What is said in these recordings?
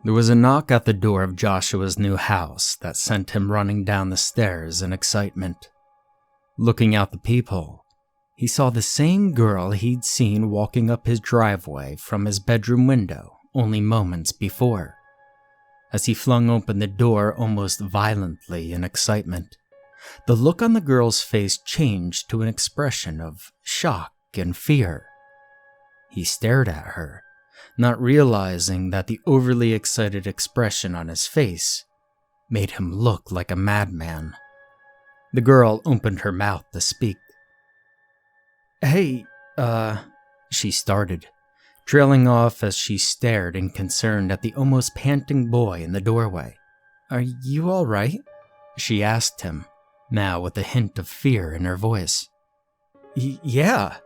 There was a knock at the door of Joshua's new house that sent him running down the stairs in excitement. Looking out the peephole, he saw the same girl he'd seen walking up his driveway from his bedroom window only moments before. As he flung open the door almost violently in excitement, the look on the girl's face changed to an expression of shock and fear. He stared at her, not realizing that the overly excited expression on his face made him look like a madman. The girl opened her mouth to speak. "Hey, she started, trailing off as she stared in concern at the almost panting boy in the doorway. "Are you all right?" she asked him, now with a hint of fear in her voice. Yeah,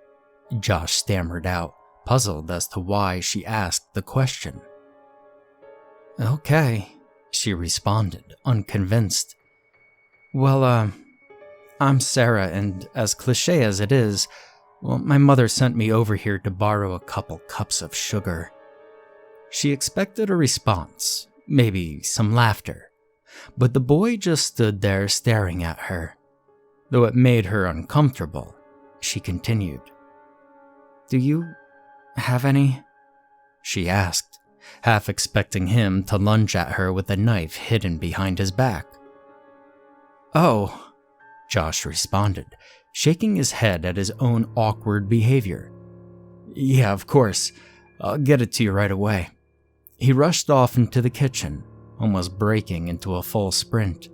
Josh stammered out, puzzled as to why she asked the question. "Okay," she responded, unconvinced. "Well, I'm Sarah, and as cliché as it is, my mother sent me over here to borrow a couple cups of sugar." She expected a response, maybe some laughter, but the boy just stood there staring at her. Though it made her uncomfortable, she continued. "Do you have any?" she asked, half expecting him to lunge at her with a knife hidden behind his back. "Oh," Josh responded, shaking his head at his own awkward behavior. "Yeah, of course. I'll get it to you right away." He rushed off into the kitchen, almost breaking into a full sprint.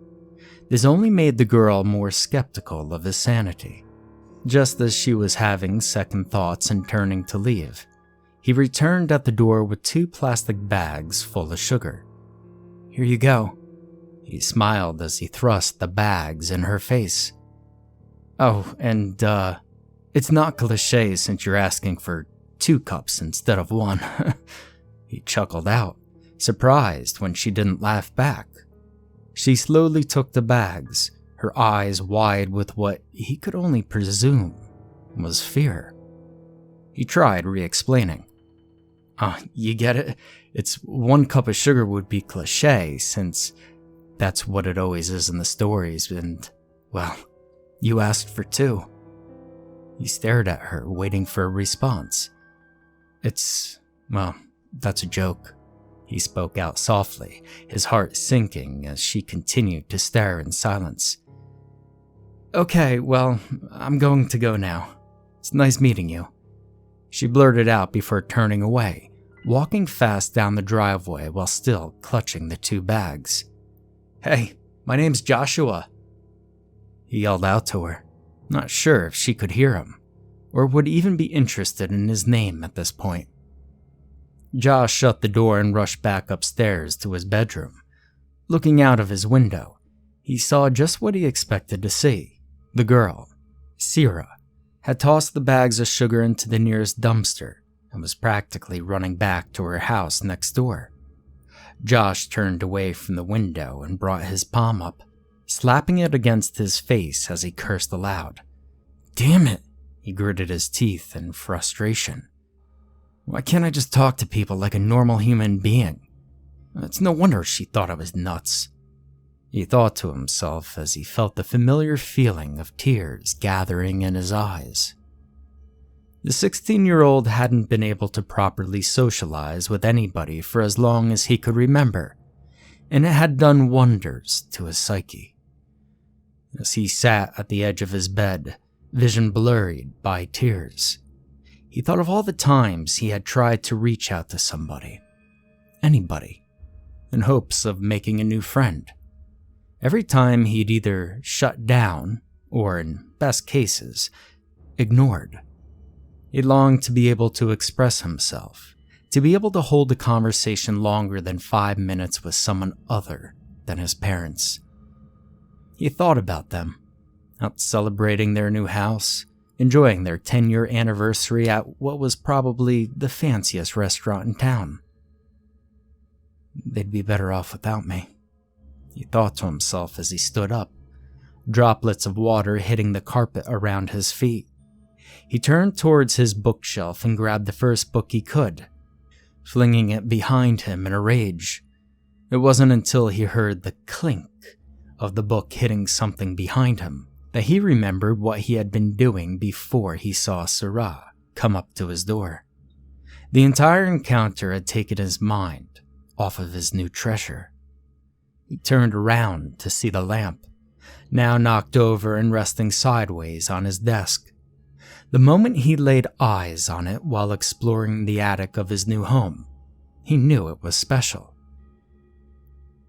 This only made the girl more skeptical of his sanity. Just as she was having second thoughts and turning to leave, he returned at the door with 2 plastic bags full of sugar. "Here you go." He smiled as he thrust the bags in her face. "Oh, and, it's not cliché since you're asking for 2 cups instead of 1. He chuckled out, surprised when she didn't laugh back. She slowly took the bags, her eyes wide with what he could only presume was fear. He tried re-explaining. You get it? It's 1 cup of sugar would be cliché, since that's what it always is in the stories, and, well, you asked for 2. He stared at her, waiting for a response. That's a joke. He spoke out softly, his heart sinking as she continued to stare in silence. "Okay, well, I'm going to go now. It's nice meeting you," she blurted out before turning away, walking fast down the driveway while still clutching the 2 bags. "Hey, my name's Joshua," he yelled out to her, not sure if she could hear him, or would even be interested in his name at this point. Josh shut the door and rushed back upstairs to his bedroom. Looking out of his window, he saw just what he expected to see. The girl, Cira, had tossed the bags of sugar into the nearest dumpster and was practically running back to her house next door. Josh turned away from the window and brought his palm up, slapping it against his face as he cursed aloud. "Damn it," he gritted his teeth in frustration. "Why can't I just talk to people like a normal human being? It's no wonder she thought I was nuts," he thought to himself as he felt the familiar feeling of tears gathering in his eyes. The 16-year-old hadn't been able to properly socialize with anybody for as long as he could remember, and it had done wonders to his psyche. As he sat at the edge of his bed, vision blurred by tears, he thought of all the times he had tried to reach out to somebody, anybody, in hopes of making a new friend. Every time he'd either shut down, or in best cases, ignored. He longed to be able to express himself, to be able to hold a conversation longer than 5 minutes with someone other than his parents. He thought about them, out celebrating their new house, enjoying their 10-year anniversary at what was probably the fanciest restaurant in town. "They'd be better off without me," he thought to himself as he stood up, droplets of water hitting the carpet around his feet. He turned towards his bookshelf and grabbed the first book he could, flinging it behind him in a rage, It wasn't until he heard the clink of the book hitting something behind him that he remembered what he had been doing before he saw Ciravu come up to his door. The entire encounter had taken his mind off of his new treasure. He turned around to see the lamp, now knocked over and resting sideways on his desk. The moment he laid eyes on it while exploring the attic of his new home, he knew it was special.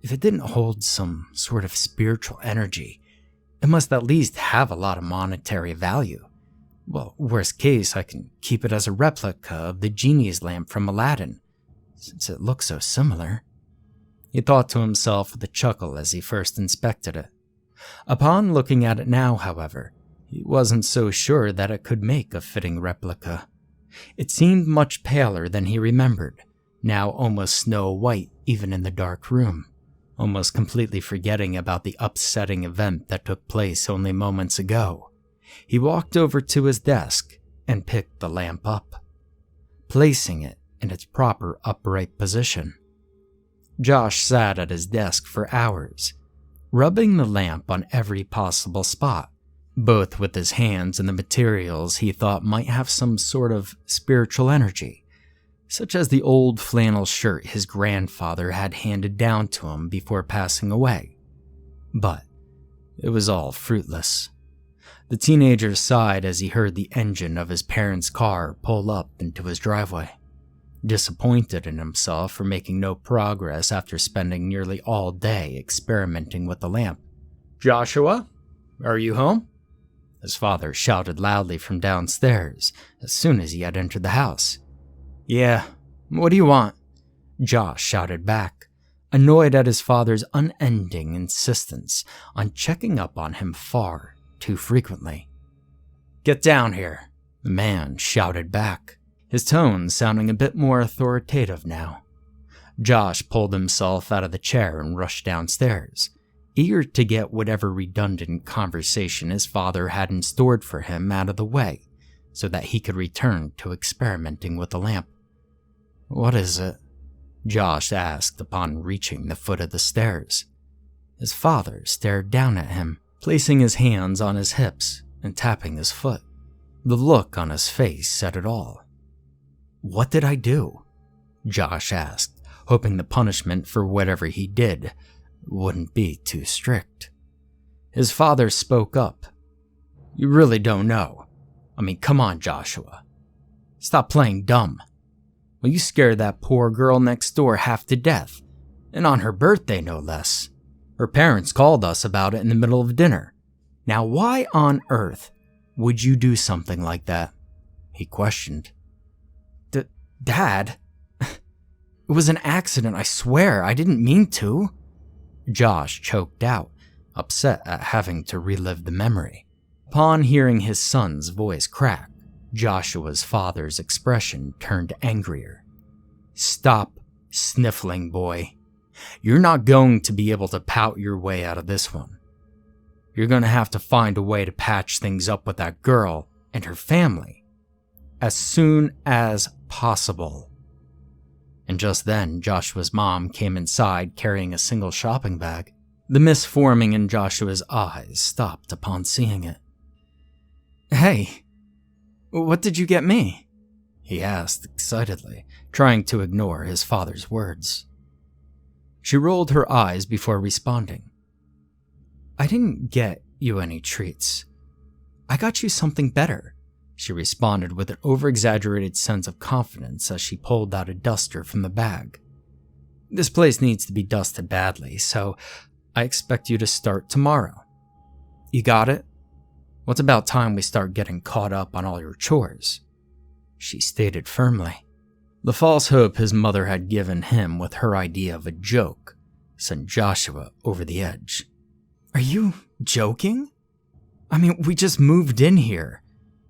If it didn't hold some sort of spiritual energy, it must at least have a lot of monetary value. Well, worst case, I can keep it as a replica of the genie's lamp from Aladdin, since it looks so similar. He thought to himself with a chuckle as he first inspected it. Upon looking at it now, however, he wasn't so sure that it could make a fitting replica. It seemed much paler than he remembered, now almost snow white even in the dark room. Almost completely forgetting about the upsetting event that took place only moments ago, he walked over to his desk and picked the lamp up, placing it in its proper upright position. Josh sat at his desk for hours, rubbing the lamp on every possible spot, both with his hands and the materials he thought might have some sort of spiritual energy, such as the old flannel shirt his grandfather had handed down to him before passing away. But it was all fruitless. The teenager sighed as he heard the engine of his parents' car pull up into his driveway, disappointed in himself for making no progress after spending nearly all day experimenting with the lamp. "Joshua, are you home?" His father shouted loudly from downstairs as soon as he had entered the house. "Yeah, what do you want?" Josh shouted back, annoyed at his father's unending insistence on checking up on him far too frequently. "Get down here," the man shouted back, his tone sounding a bit more authoritative now. Josh pulled himself out of the chair and rushed downstairs, eager to get whatever redundant conversation his father had in store for him out of the way so that he could return to experimenting with the lamp. "What is it?" Josh asked upon reaching the foot of the stairs. His father stared down at him, placing his hands on his hips and tapping his foot. The look on his face said it all. "What did I do?" Josh asked, hoping the punishment for whatever he did wouldn't be too strict. His father spoke up. "You really don't know. I mean, come on, Joshua. Stop playing dumb. Well, you scared that poor girl next door half to death, and on her birthday, no less. Her parents called us about it in the middle of dinner. Now, why on earth would you do something like that?" he questioned. "Dad? It was an accident, I swear. I didn't mean to." Josh choked out, upset at having to relive the memory. Upon hearing his son's voice crack, Joshua's father's expression turned angrier. "Stop sniffling, boy. You're not going to be able to pout your way out of this one. You're going to have to find a way to patch things up with that girl and her family as soon as possible." And just then, Joshua's mom came inside carrying a single shopping bag. The mist forming in Joshua's eyes stopped upon seeing it. "Hey, what did you get me?" he asked excitedly, trying to ignore his father's words. She rolled her eyes before responding. "I didn't get you any treats. I got you something better," she responded with an over-exaggerated sense of confidence as she pulled out a duster from the bag. "This place needs to be dusted badly, so I expect you to start tomorrow. You got it? Well, it's about time we start getting caught up on all your chores," she stated firmly. The false hope his mother had given him with her idea of a joke sent Joshua over the edge. "Are you joking? I mean, we just moved in here.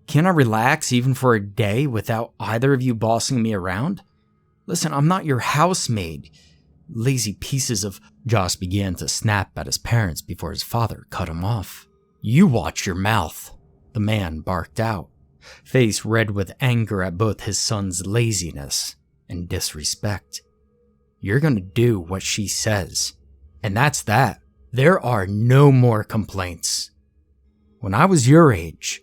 Can't I relax even for a day without either of you bossing me around? Listen, I'm not your housemaid. Lazy pieces of..." Josh began to snap at his parents before his father cut him off. "You watch your mouth," the man barked out, face red with anger at both his son's laziness and disrespect. you're gonna do what she says. And that's that. There are no more complaints. When I was your age,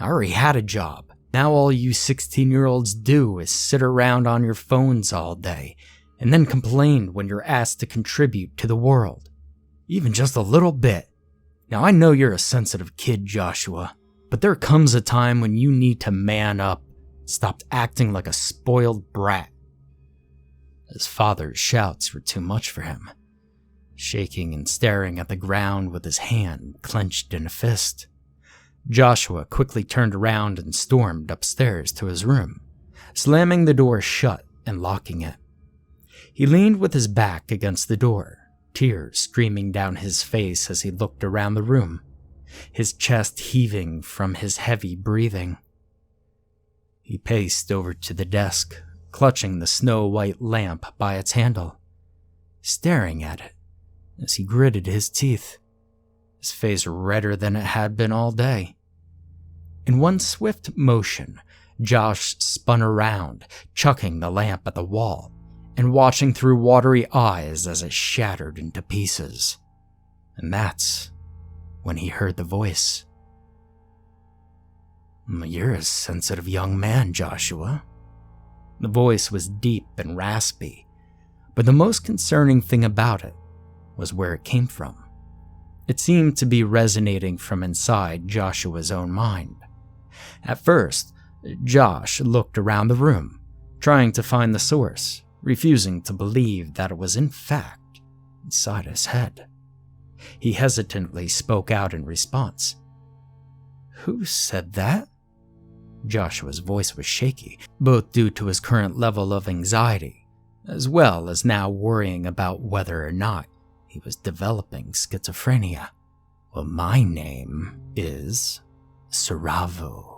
I already had a job. Now all you 16-year-olds do is sit around on your phones all day and then complain when you're asked to contribute to the world. Even just a little bit. Now I know you're a sensitive kid, Joshua, but there comes a time when you need to man up, stop acting like a spoiled brat. His father's shouts were too much for him, shaking and staring at the ground with his hand clenched in a fist. Joshua quickly turned around and stormed upstairs to his room, slamming the door shut and locking it. He leaned with his back against the door, tears streaming down his face as he looked around the room, his chest heaving from his heavy breathing. He paced over to the desk, clutching the snow-white lamp by its handle, staring at it as he gritted his teeth, his face redder than it had been all day. In one swift motion, Josh spun around, chucking the lamp at the wall and watching through watery eyes as it shattered into pieces. And that's when he heard the voice. "You're a sensitive young man, Joshua." The voice was deep and raspy, but the most concerning thing about it was where it came from. It seemed to be resonating from inside Joshua's own mind. At first, Josh looked around the room, trying to find the source, refusing to believe that it was in fact inside his head. He hesitantly spoke out in response. "Who said that?" Joshua's voice was shaky, both due to his current level of anxiety, as well as now worrying about whether or not he was developing schizophrenia. "Well, my name is Ciravu."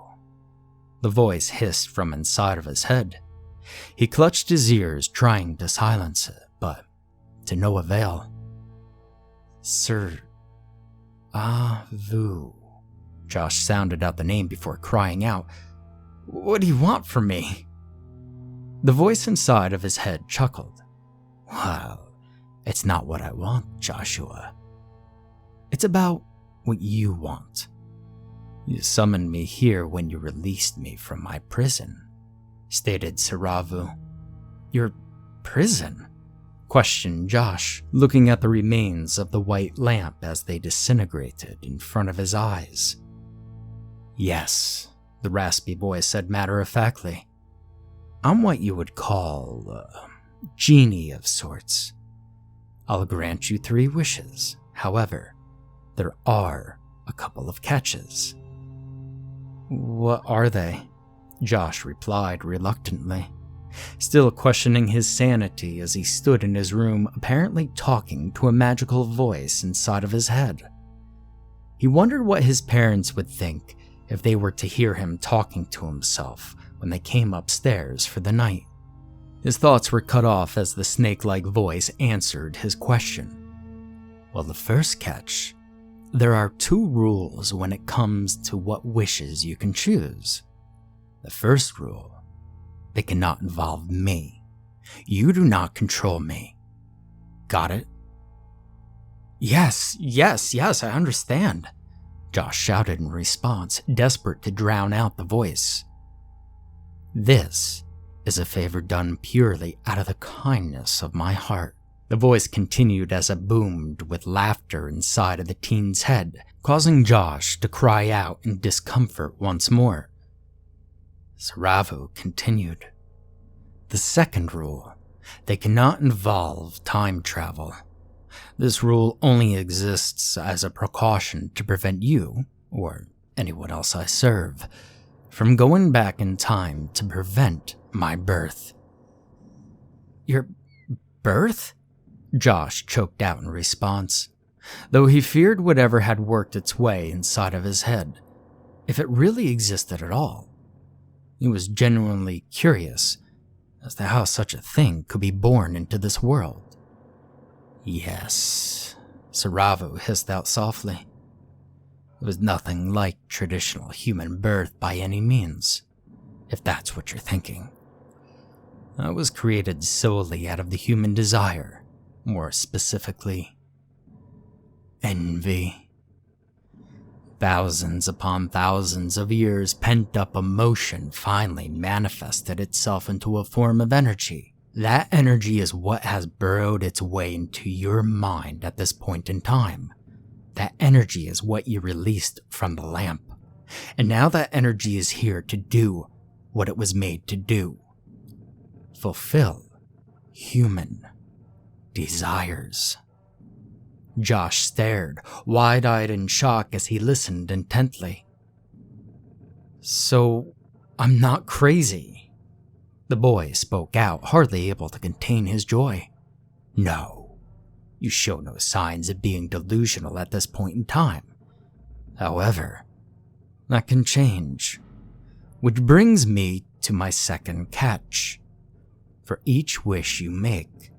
The voice hissed from inside of his head. He clutched his ears, trying to silence it, but to no avail. "Ciravu." Josh sounded out the name before crying out, "What do you want from me?" The voice inside of his head chuckled. "Well, it's not what I want, Joshua. It's about what you want. You summoned me here when you released me from my prison," stated Ciravu. "Your prison?" questioned Josh, looking at the remains of the white lamp as they disintegrated in front of his eyes. "Yes," the raspy voice said matter-of-factly. "I'm what you would call a genie of sorts. I'll grant you 3 wishes. However, there are a couple of catches." "What are they?" Josh replied reluctantly, still questioning his sanity as he stood in his room, apparently talking to a magical voice inside of his head. He wondered what his parents would think if they were to hear him talking to himself when they came upstairs for the night. His thoughts were cut off as the snake-like voice answered his question. "Well, the first catch, there are 2 rules when it comes to what wishes you can choose. The first rule, they cannot involve me. You do not control me. Got it?" Yes, I understand," Josh shouted in response, desperate to drown out the voice. "This is a favor done purely out of the kindness of my heart," the voice continued as it boomed with laughter inside of the teen's head, causing Josh to cry out in discomfort once more. Ciravu continued. "The second rule, they cannot involve time travel. This rule only exists as a precaution to prevent you, or anyone else I serve, from going back in time to prevent my birth." "Your birth?" Josh choked out in response, though he feared whatever had worked its way inside of his head, if it really existed at all. He was genuinely curious as to how such a thing could be born into this world. "Yes," Ciravu hissed out softly. "It was nothing like traditional human birth by any means, if that's what you're thinking. I was created solely out of the human desire, more specifically, envy. Thousands upon thousands of years pent-up emotion finally manifested itself into a form of energy. That energy is what has burrowed its way into your mind at this point in time. That energy is what you released from the lamp. And now that energy is here to do what it was made to do. Fulfill human desires. Josh stared, wide-eyed in shock as he listened intently. So, I'm not crazy. The boy spoke out, hardly able to contain his joy. No, you show no signs of being delusional at this point in time. However, that can change. Which brings me to my second catch. For each wish you make,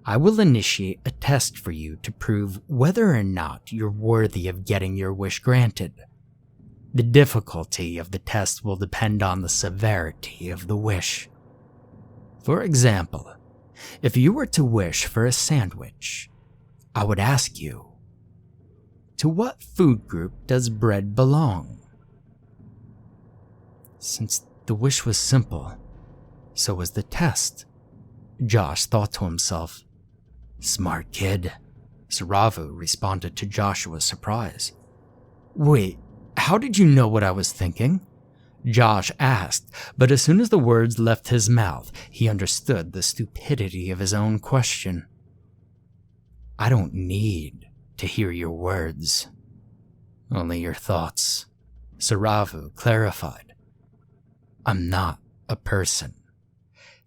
I will initiate a test for you to prove whether or not you're worthy of getting your wish granted. The difficulty of the test will depend on the severity of the wish. For example, if you were to wish for a sandwich, I would ask you, to what food group does bread belong? Since the wish was simple, so was the test. Josh thought to himself. Smart kid. Ciravu responded to Joshua's surprise. Wait, how did you know what I was thinking? Josh asked, but as soon as the words left his mouth, he understood the stupidity of his own question. I don't need to hear your words, only your thoughts, Ciravu clarified. I'm not a person.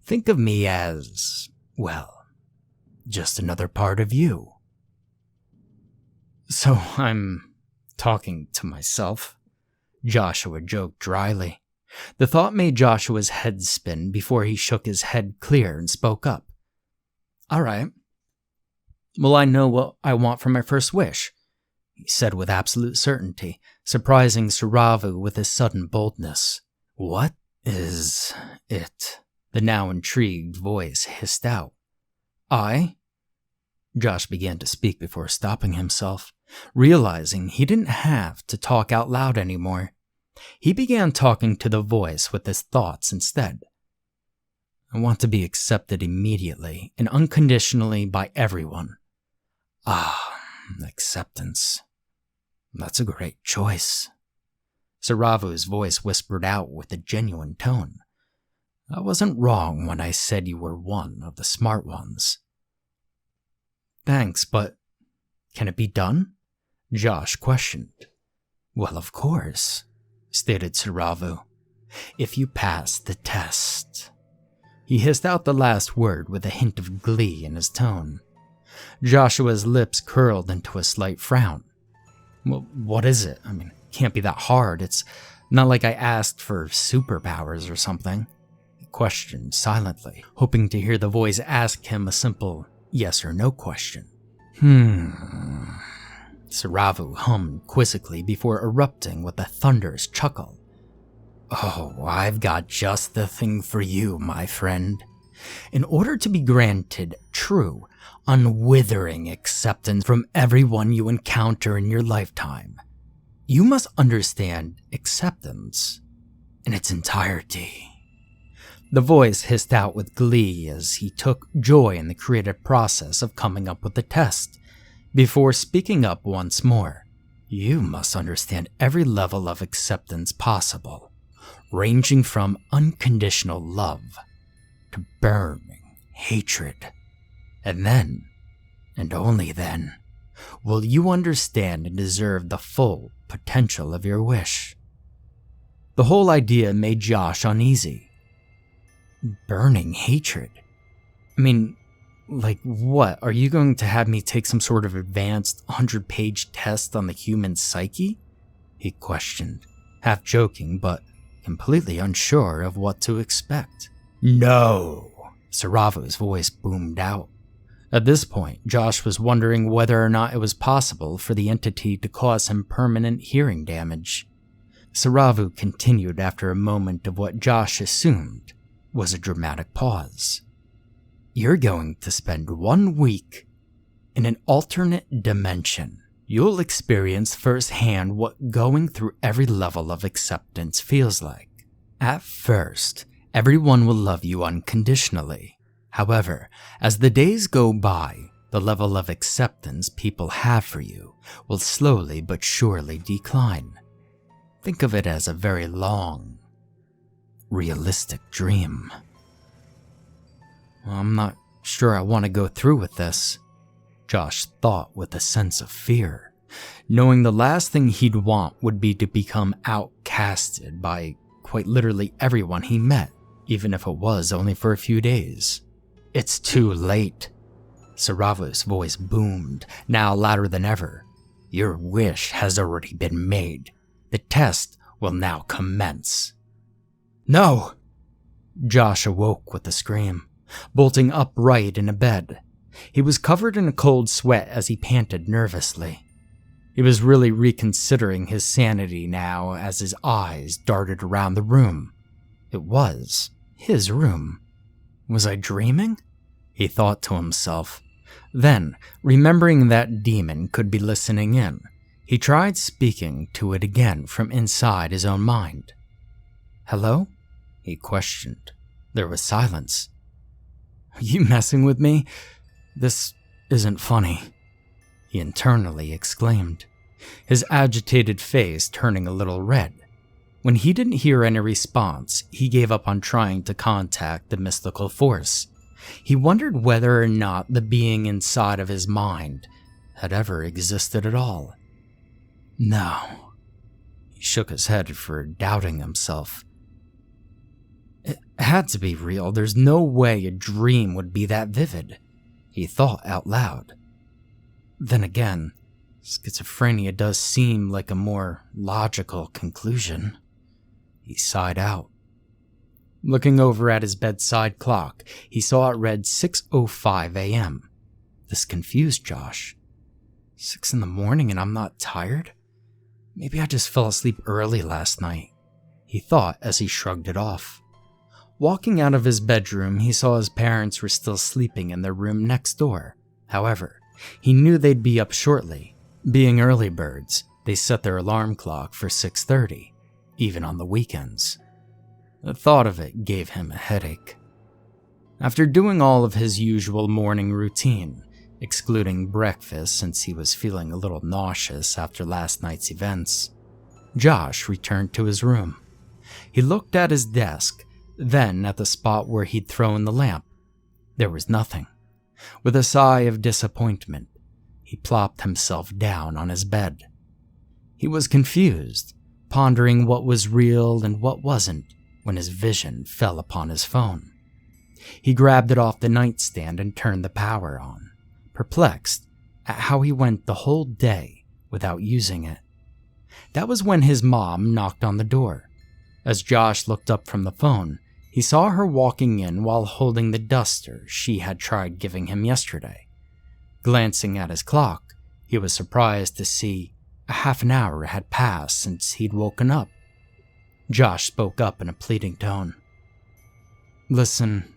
Think of me as, well, just another part of you. So I'm talking to myself? Joshua joked dryly. The thought made Joshua's head spin before he shook his head clear and spoke up. All right. Well, I know what I want for my first wish, he said with absolute certainty, surprising Ciravu with his sudden boldness. What is it? The now intrigued voice hissed out. Josh began to speak before stopping himself, realizing he didn't have to talk out loud anymore. He began talking to the voice with his thoughts instead. I want to be accepted immediately and unconditionally by everyone. Acceptance. That's a great choice. Ciravu's voice whispered out with a genuine tone. I wasn't wrong when I said you were one of the smart ones. Thanks, but can it be done? Josh questioned. Well, of course, stated Ciravu. If you pass the test. He hissed out the last word with a hint of glee in his tone. Joshua's lips curled into a slight frown. Well, what is it? I mean, it can't be that hard. It's not like I asked for superpowers or something. He questioned silently, hoping to hear the voice ask him a simple yes or no question. Ciravu hummed quizzically before erupting with a thunderous chuckle. Oh, I've got just the thing for you, my friend. In order to be granted true, unwithering acceptance from everyone you encounter in your lifetime, you must understand acceptance in its entirety. The voice hissed out with glee as he took joy in the creative process of coming up with the test, before speaking up once more. You must understand every level of acceptance possible, ranging from unconditional love to burning hatred. And then, and only then, will you understand and deserve the full potential of your wish. The whole idea made Josh uneasy. Burning hatred? I mean, like what? Are you going to have me take some sort of advanced 100-page test on the human psyche? He questioned, half joking but completely unsure of what to expect. No! Ciravu's voice boomed out. At this point, Josh was wondering whether or not it was possible for the entity to cause him permanent hearing damage. Ciravu continued after a moment of what Josh assumed was a dramatic pause. "You're going to spend 1 week in an alternate dimension. You'll experience firsthand what going through every level of acceptance feels like. At first, everyone will love you unconditionally. However, as the days go by, the level of acceptance people have for you will slowly but surely decline. Think of it as a very long, realistic dream." "I'm not sure I want to go through with this," Josh thought with a sense of fear, knowing the last thing he'd want would be to become outcasted by quite literally everyone he met, even if it was only for a few days. "It's too late." Ciravu's voice boomed, now louder than ever. "Your wish has already been made. The test will now commence." "No!" Josh awoke with a scream, bolting upright in a bed. He was covered in a cold sweat as he panted nervously. He was really reconsidering his sanity now as his eyes darted around the room. It was his room. Was I dreaming? He thought to himself. Then, remembering that demon could be listening in, he tried speaking to it again from inside his own mind. "Hello?" he questioned. There was silence. "Are you messing with me? This isn't funny," he internally exclaimed, his agitated face turning a little red. When he didn't hear any response, he gave up on trying to contact the mystical force. He wondered whether or not the being inside of his mind had ever existed at all. No. He shook his head for doubting himself. It had to be real. There's no way a dream would be that vivid, he thought out loud. Then again, schizophrenia does seem like a more logical conclusion. He sighed out. Looking over at his bedside clock, he saw it read 6:05 a.m. This confused Josh. 6 in the morning and I'm not tired? Maybe I just fell asleep early last night, he thought as he shrugged it off. Walking out of his bedroom, he saw his parents were still sleeping in their room next door. However, he knew they'd be up shortly. Being early birds, they set their alarm clock for 6:30, even on the weekends. The thought of it gave him a headache. After doing all of his usual morning routine, excluding breakfast since he was feeling a little nauseous after last night's events, Josh returned to his room. He looked at his desk, then at the spot where he'd thrown the lamp. There was nothing. With a sigh of disappointment, he plopped himself down on his bed. He was confused, pondering what was real and what wasn't when his vision fell upon his phone. He grabbed it off the nightstand and turned the power on, perplexed at how he went the whole day without using it. That was when his mom knocked on the door. As Josh looked up from the phone, he saw her walking in while holding the duster she had tried giving him yesterday. Glancing at his clock, he was surprised to see a half an hour had passed since he'd woken up. Josh spoke up in a pleading tone. "Listen,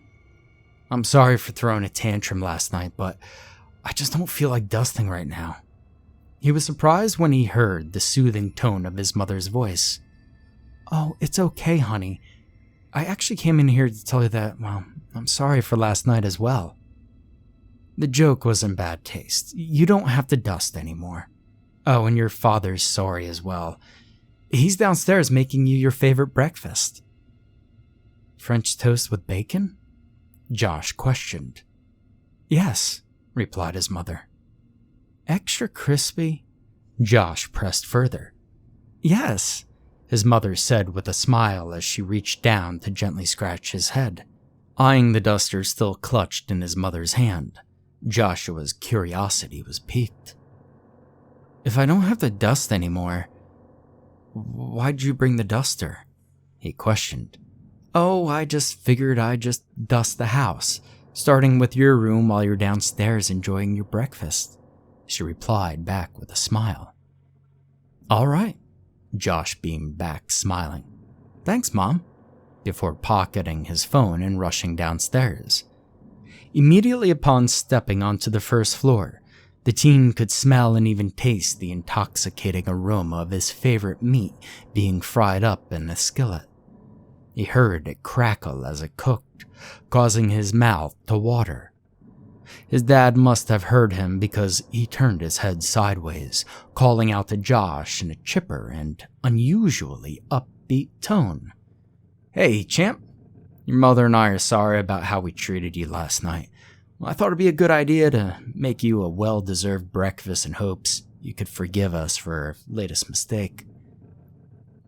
I'm sorry for throwing a tantrum last night, but I just don't feel like dusting right now." He was surprised when he heard the soothing tone of his mother's voice. "Oh, it's okay, honey. I actually came in here to tell you that, well, I'm sorry for last night as well." The joke was in bad taste. You don't have to dust anymore. Oh, and your father's sorry as well. He's downstairs making you your favorite breakfast. "French toast with bacon?" Josh questioned. "Yes," replied his mother. "Extra crispy?" Josh pressed further. "Yes," his mother said with a smile as she reached down to gently scratch his head. Eyeing the duster still clutched in his mother's hand, Joshua's curiosity was piqued. "If I don't have to dust anymore, why'd you bring the duster?" he questioned. "Oh, I just figured I'd just dust the house, starting with your room while you're downstairs enjoying your breakfast," she replied back with a smile. "All right," Josh beamed back, smiling. "Thanks, Mom." before pocketing his phone and rushing downstairs. Immediately upon stepping onto the first floor, the teen could smell and even taste the intoxicating aroma of his favorite meat being fried up in a skillet. He heard it crackle as it cooked, causing his mouth to water. His dad must have heard him because he turned his head sideways, calling out to Josh in a chipper and unusually upbeat tone. "Hey, champ. Your mother and I are sorry about how we treated you last night. I thought it'd be a good idea to make you a well-deserved breakfast in hopes you could forgive us for our latest mistake."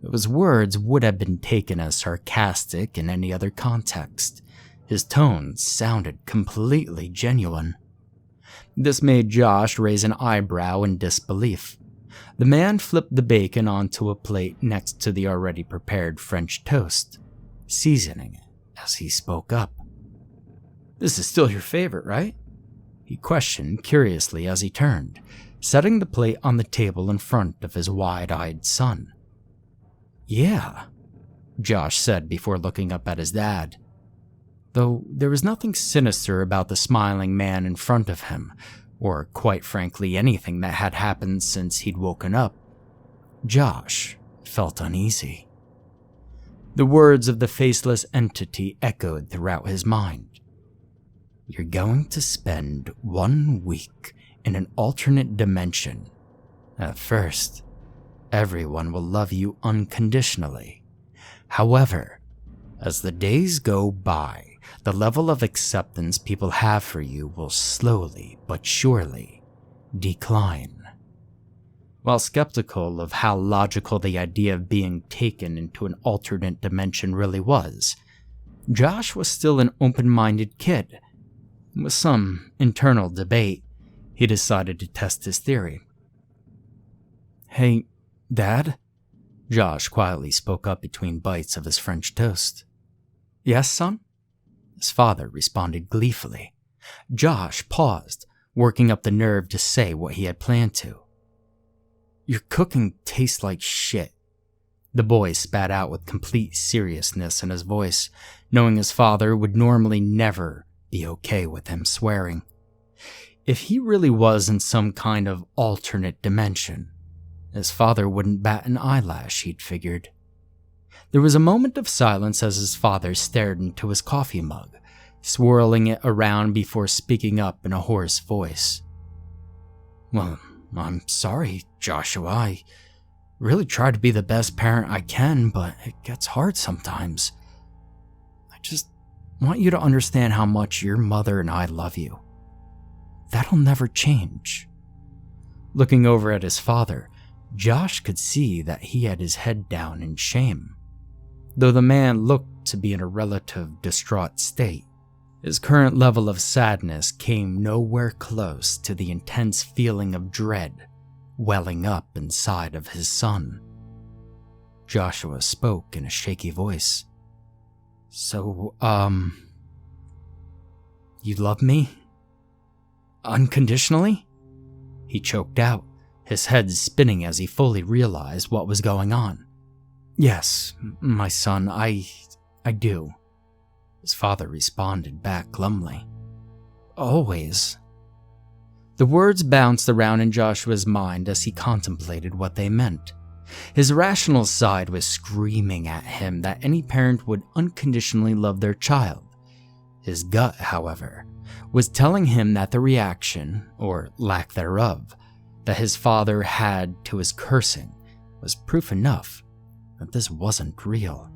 Those words would have been taken as sarcastic in any other context. His tone sounded completely genuine. This made Josh raise an eyebrow in disbelief. The man flipped the bacon onto a plate next to the already prepared French toast, seasoning it as he spoke up. "This is still your favorite, right?" he questioned curiously as he turned, setting the plate on the table in front of his wide-eyed son. "Yeah," Josh said before looking up at his dad. Though there was nothing sinister about the smiling man in front of him, or quite frankly anything that had happened since he'd woken up, Josh felt uneasy. The words of the faceless entity echoed throughout his mind. "You're going to spend 1 week in an alternate dimension. At first, everyone will love you unconditionally. However, as the days go by, the level of acceptance people have for you will slowly but surely decline." While skeptical of how logical the idea of being taken into an alternate dimension really was, Josh was still an open-minded kid. With some internal debate, he decided to test his theory. "Hey, Dad?" Josh quietly spoke up between bites of his French toast. "Yes, son?" His father responded gleefully. Josh paused, working up the nerve to say what he had planned to. "Your cooking tastes like shit," the boy spat out with complete seriousness in his voice, knowing his father would normally never be okay with him swearing. If he really was in some kind of alternate dimension, his father wouldn't bat an eyelash, he'd figured. There was a moment of silence as his father stared into his coffee mug, swirling it around before speaking up in a hoarse voice. "Well, I'm sorry, Joshua. I really try to be the best parent I can, but it gets hard sometimes. I just want you to understand how much your mother and I love you. That'll never change." Looking over at his father, Josh could see that he had his head down in shame. Though the man looked to be in a relative distraught state, his current level of sadness came nowhere close to the intense feeling of dread welling up inside of his son. Joshua spoke in a shaky voice. "So, you love me? Unconditionally?" He choked out, his head spinning as he fully realized what was going on. "Yes, my son, I do," his father responded back glumly. "Always." The words bounced around in Joshua's mind as he contemplated what they meant. His rational side was screaming at him that any parent would unconditionally love their child. His gut, however, was telling him that the reaction, or lack thereof, that his father had to his cursing was proof enough that this wasn't real.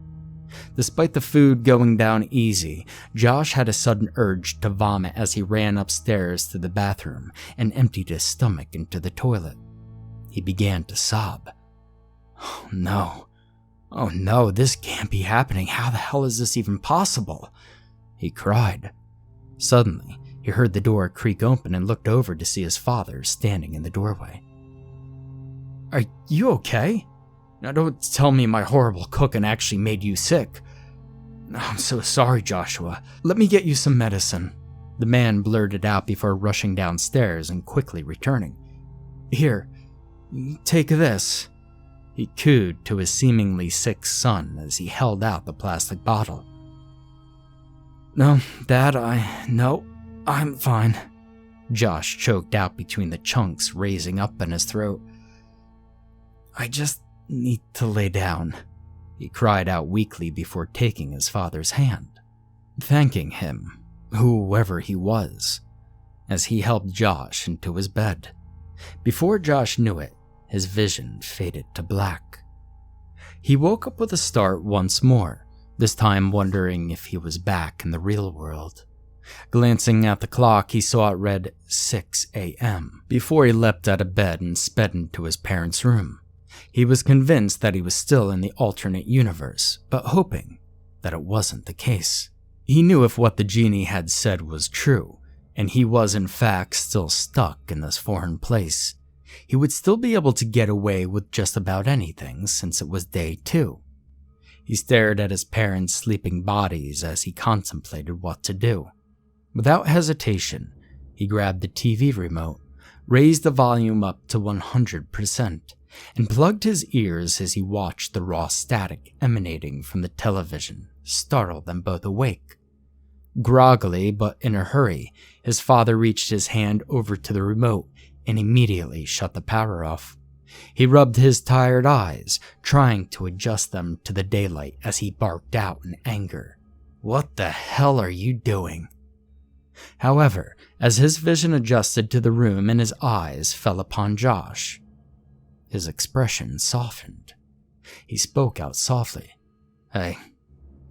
Despite the food going down easy, Josh had a sudden urge to vomit as he ran upstairs to the bathroom and emptied his stomach into the toilet. He began to sob. "Oh no, this can't be happening. How the hell is this even possible?" he cried. Suddenly, he heard the door creak open and looked over to see his father standing in the doorway. "Are you okay? Now don't tell me my horrible cooking actually made you sick." "I'm so sorry, Joshua. Let me get you some medicine," the man blurted out before rushing downstairs and quickly returning. "Here, take this." He cooed to his seemingly sick son as he held out the plastic bottle. "No, Dad, no, I'm fine," Josh choked out between the chunks raising up in his throat. "I just need to lay down," he cried out weakly before taking his father's hand, thanking him, whoever he was, as he helped Josh into his bed. Before Josh knew it, his vision faded to black. He woke up with a start once more, this time wondering if he was back in the real world. Glancing at the clock, he saw it read 6 a.m. before he leapt out of bed and sped into his parents' room. He was convinced that he was still in the alternate universe, but hoping that it wasn't the case. He knew if what the genie had said was true, and he was in fact still stuck in this foreign place, he would still be able to get away with just about anything since it was day 2. He stared at his parents' sleeping bodies as he contemplated what to do. Without hesitation, he grabbed the TV remote, raised the volume up to 100%, and plugged his ears as he watched the raw static emanating from the television startle them both awake. Groggily, but in a hurry, his father reached his hand over to the remote and immediately shut the power off. He rubbed his tired eyes, trying to adjust them to the daylight as he barked out in anger. "What the hell are you doing?" However, as his vision adjusted to the room and his eyes fell upon Josh, his expression softened. He spoke out softly. "Hey,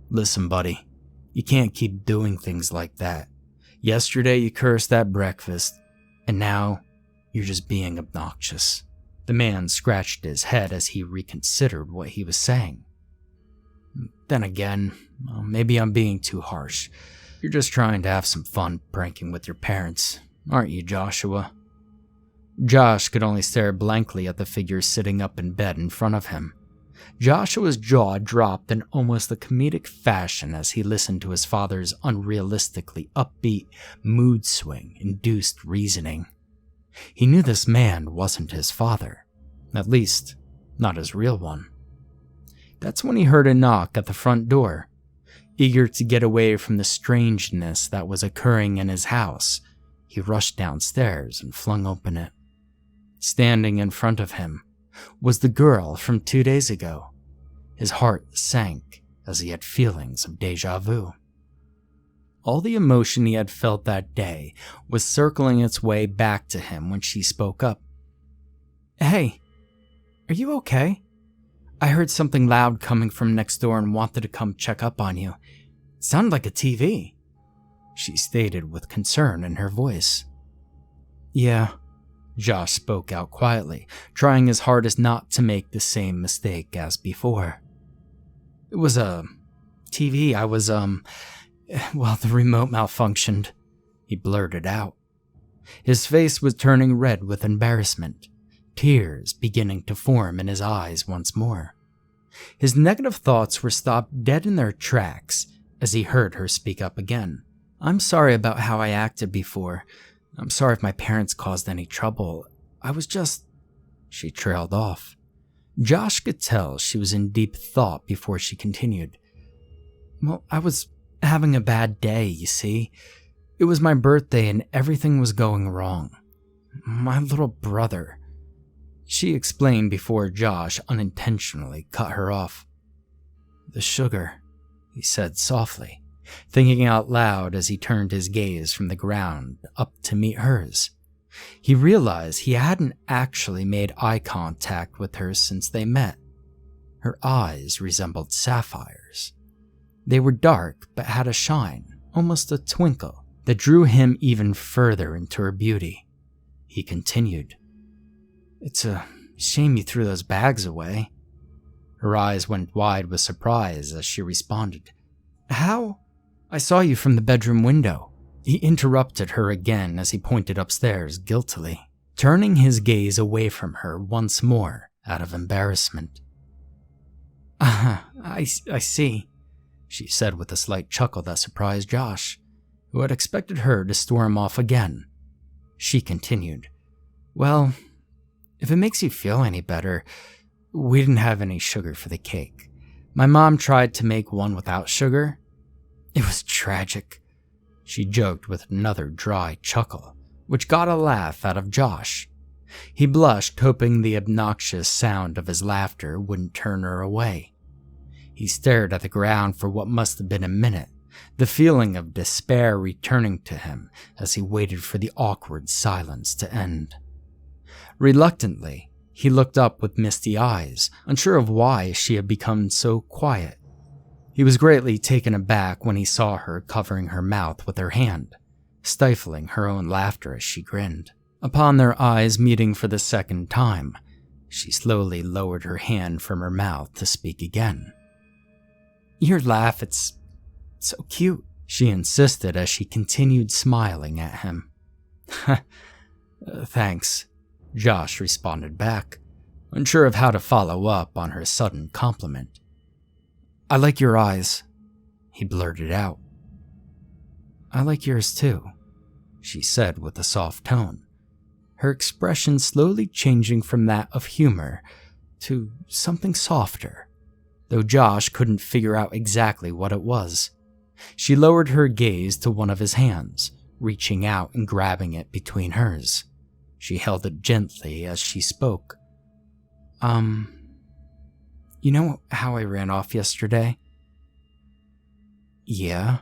listen, buddy. You can't keep doing things like that. Yesterday you cursed at breakfast, and now you're just being obnoxious." The man scratched his head as he reconsidered what he was saying. "Then again, maybe I'm being too harsh. You're just trying to have some fun pranking with your parents, aren't you, Joshua?" Josh could only stare blankly at the figure sitting up in bed in front of him. Joshua's jaw dropped in almost a comedic fashion as he listened to his father's unrealistically upbeat, mood swing-induced reasoning. He knew this man wasn't his father, at least, not his real one. That's when he heard a knock at the front door. Eager to get away from the strangeness that was occurring in his house, he rushed downstairs and flung open it. Standing in front of him was the girl from 2 days ago. His heart sank as he had feelings of déjà vu. All the emotion he had felt that day was circling its way back to him when she spoke up. "Hey, are you okay? I heard something loud coming from next door and wanted to come check up on you. It sounded like a TV," she stated with concern in her voice. "Yeah," Josh spoke out quietly, trying his hardest not to make the same mistake as before. "It was a TV. The remote malfunctioned," he blurted out. His face was turning red with embarrassment, tears beginning to form in his eyes once more. His negative thoughts were stopped dead in their tracks as he heard her speak up again. "I'm sorry about how I acted before. I'm sorry if my parents caused any trouble. I was just..." She trailed off. Josh could tell she was in deep thought before she continued. "Well, I was having a bad day, you see. It was my birthday and everything was going wrong. My little brother..." She explained before Josh unintentionally cut her off. "The sugar," he said softly, thinking out loud as he turned his gaze from the ground up to meet hers. He realized he hadn't actually made eye contact with her since they met. Her eyes resembled sapphires. They were dark but had a shine, almost a twinkle, that drew him even further into her beauty. He continued, "It's a shame you threw those bags away." Her eyes went wide with surprise as she responded, "How? I saw you from the bedroom window." He interrupted her again as he pointed upstairs guiltily, turning his gaze away from her once more out of embarrassment. I see," she said with a slight chuckle that surprised Josh, who had expected her to storm off again. She continued, "Well, if it makes you feel any better, We didn't have any sugar for the cake. My mom tried to make one without sugar. It was tragic. She joked with another dry chuckle, which got a laugh out of Josh. He blushed, hoping the obnoxious sound of his laughter wouldn't turn her away. He stared at the ground for what must have been a minute, the feeling of despair returning to him as he waited for the awkward silence to end. Reluctantly, he looked up with misty eyes, unsure of why she had become so quiet. He was greatly taken aback when he saw her covering her mouth with her hand, stifling her own laughter as she grinned. Upon their eyes meeting for the second time, she slowly lowered her hand from her mouth to speak again. "Your laugh, it's so cute," she insisted as she continued smiling at him. Thanks, Josh responded back, unsure of how to follow up on her sudden compliment. "I like your eyes," he blurted out. "I like yours too," she said with a soft tone, her expression slowly changing from that of humor to something softer, though Josh couldn't figure out exactly what it was. She lowered her gaze to one of his hands, reaching out and grabbing it between hers. She held it gently as she spoke. You know how I ran off yesterday?" "Yeah,"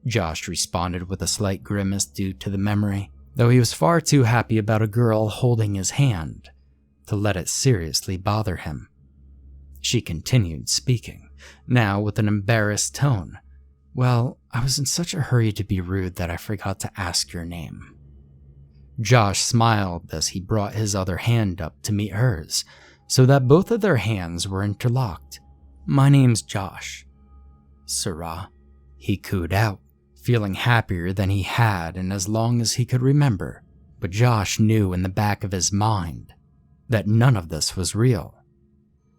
Josh responded with a slight grimace due to the memory, though he was far too happy about a girl holding his hand to let it seriously bother him. She continued speaking, now with an embarrassed tone. "Well, I was in such a hurry to be rude that I forgot to ask your name." Josh smiled as he brought his other hand up to meet hers, so that both of their hands were interlocked. "My name's Josh. Sarah," he cooed out, feeling happier than he had in as long as he could remember. But Josh knew in the back of his mind that none of this was real.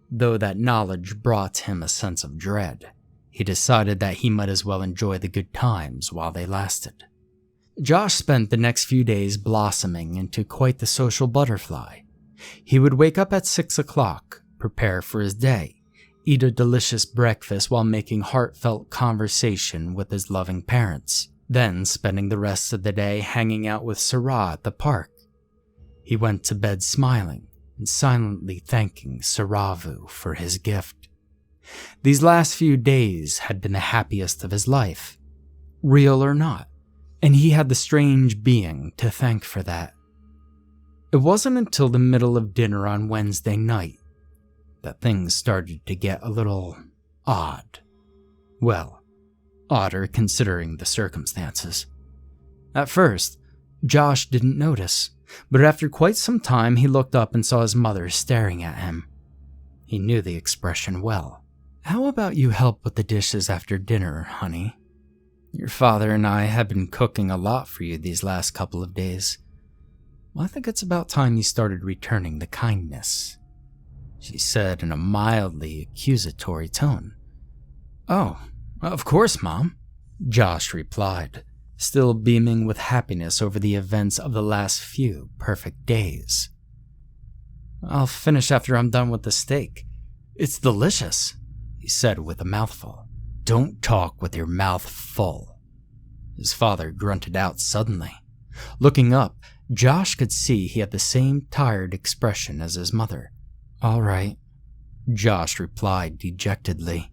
Though that knowledge brought him a sense of dread, he decided that he might as well enjoy the good times while they lasted. Josh spent the next few days blossoming into quite the social butterfly. He would wake up at 6 o'clock, prepare for his day, eat a delicious breakfast while making heartfelt conversation with his loving parents, then spending the rest of the day hanging out with Sarah at the park. He went to bed smiling and silently thanking Ciravu for his gift. These last few days had been the happiest of his life, real or not, and he had the strange being to thank for that. It wasn't until the middle of dinner on Wednesday night that things started to get a little odd. Well, odder considering the circumstances. At first, Josh didn't notice, but after quite some time he looked up and saw his mother staring at him. He knew the expression well. "How about you help with the dishes after dinner, honey? Your father and I have been cooking a lot for you these last couple of days. Well, I think it's about time you started returning the kindness," she said in a mildly accusatory tone. "Oh, of course, Mom," Josh replied, still beaming with happiness over the events of the last few perfect days. "I'll finish after I'm done with the steak. It's delicious," he said with a mouthful. "Don't talk with your mouth full," his father grunted out suddenly. Looking up, Josh could see he had the same tired expression as his mother. "All right," Josh replied dejectedly.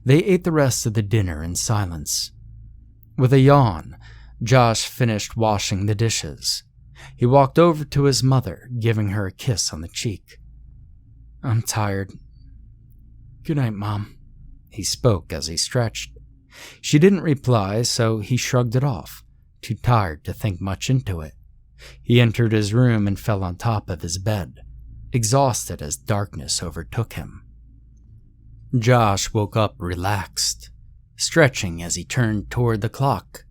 They ate the rest of the dinner in silence. With a yawn, Josh finished washing the dishes. He walked over to his mother, giving her a kiss on the cheek. "I'm tired. Good night, Mom," he spoke as he stretched. She didn't reply, so he shrugged it off, too tired to think much into it. He entered his room and fell on top of his bed, exhausted as darkness overtook him. Josh woke up relaxed, stretching as he turned toward the clock.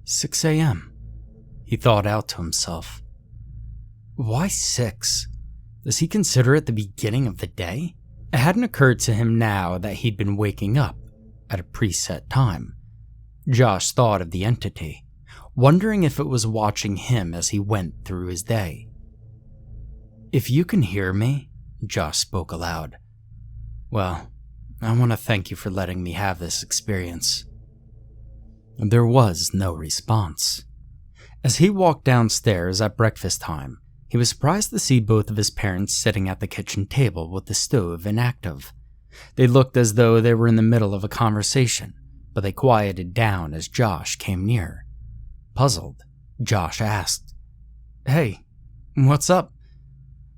6 a.m., he thought out to himself. Why 6? Does he consider it the beginning of the day? It hadn't occurred to him now that he'd been waking up at a preset time. Josh thought of the entity, wondering if it was watching him as he went through his day. "If you can hear me, Josh spoke aloud. "Well, I want to thank you for letting me have this experience." There was no response. As he walked downstairs at breakfast time, he was surprised to see both of his parents sitting at the kitchen table with the stove inactive. They looked as though they were in the middle of a conversation, but they quieted down as Josh came near. Puzzled, Josh asked, "Hey, what's up?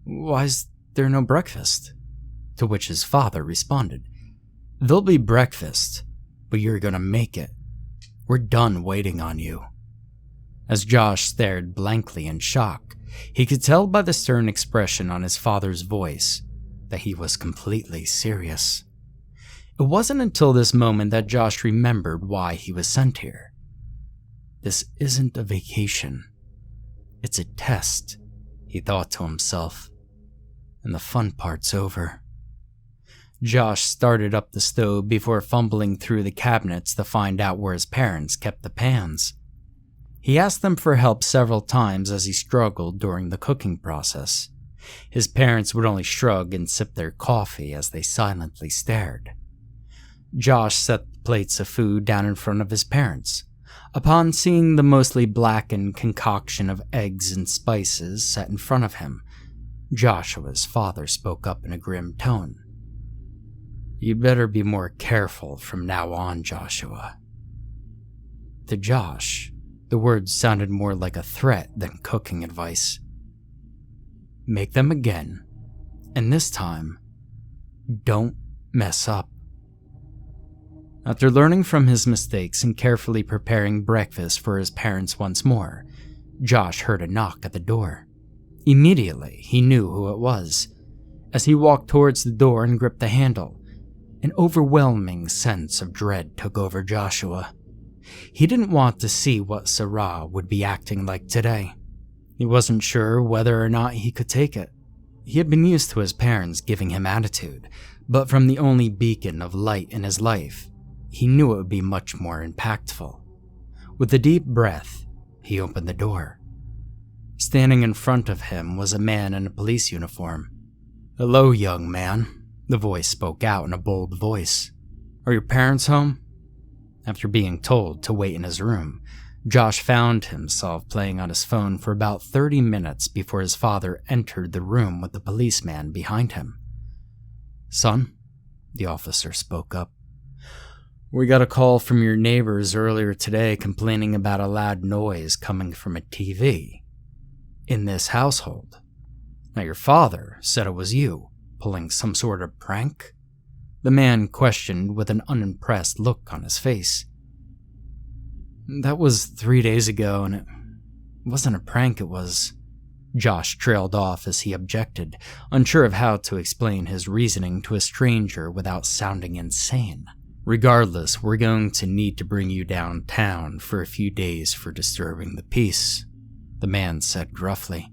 Why's there no breakfast?" To which his father responded, "There'll be breakfast, but you're gonna make it. We're done waiting on you." As Josh stared blankly in shock, he could tell by the stern expression on his father's voice that he was completely serious. It wasn't until this moment that Josh remembered why he was sent here. This isn't a vacation. It's a test, he thought to himself. And the fun part's over. Josh started up the stove before fumbling through the cabinets to find out where his parents kept the pans. He asked them for help several times as he struggled during the cooking process. His parents would only shrug and sip their coffee as they silently stared. Josh set the plates of food down in front of his parents. Upon seeing the mostly blackened concoction of eggs and spices set in front of him, Joshua's father spoke up in a grim tone. "You'd better be more careful from now on, Joshua." To Josh, the words sounded more like a threat than cooking advice. "Make them again, and this time, don't mess up." After learning from his mistakes and carefully preparing breakfast for his parents once more, Josh heard a knock at the door. Immediately, he knew who it was. As he walked towards the door and gripped the handle, an overwhelming sense of dread took over Joshua. He didn't want to see what Ciravu would be acting like today. He wasn't sure whether or not he could take it. He had been used to his parents giving him attitude, but from the only beacon of light in his life, he knew it would be much more impactful. With a deep breath, he opened the door. Standing in front of him was a man in a police uniform. "Hello, young man," the voice spoke out in a bold voice. "Are your parents home?" After being told to wait in his room, Josh found himself playing on his phone for about 30 minutes before his father entered the room with the policeman behind him. "Son," the officer spoke up, "we got a call from your neighbors earlier today complaining about a loud noise coming from a TV in this household. Now your father said it was you, pulling some sort of prank?" The man questioned with an unimpressed look on his face. "That was 3 days ago, and it wasn't a prank, it was..." Josh trailed off as he objected, unsure of how to explain his reasoning to a stranger without sounding insane. "Regardless, we're going to need to bring you downtown for a few days for disturbing the peace," the man said gruffly.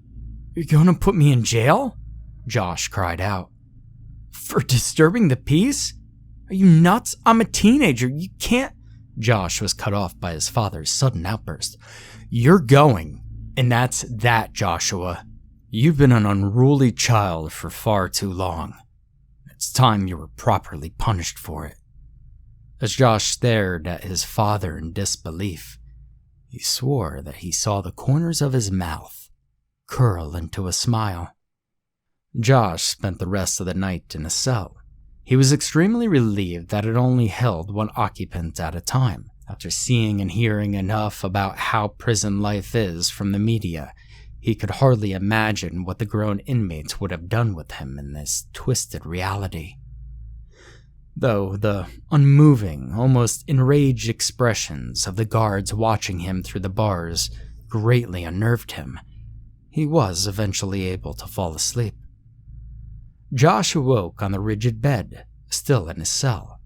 "You're going to put me in jail?" Josh cried out. "For disturbing the peace? Are you nuts? I'm a teenager. You can't..." Josh was cut off by his father's sudden outburst. "You're going, and that's that, Joshua. You've been an unruly child for far too long. It's time you were properly punished for it." As Josh stared at his father in disbelief, he swore that he saw the corners of his mouth curl into a smile. Josh spent the rest of the night in a cell. He was extremely relieved that it only held one occupant at a time. After seeing and hearing enough about how prison life is from the media, he could hardly imagine what the grown inmates would have done with him in this twisted reality. Though the unmoving, almost enraged expressions of the guards watching him through the bars greatly unnerved him, he was eventually able to fall asleep. Josh awoke on the rigid bed, still in his cell.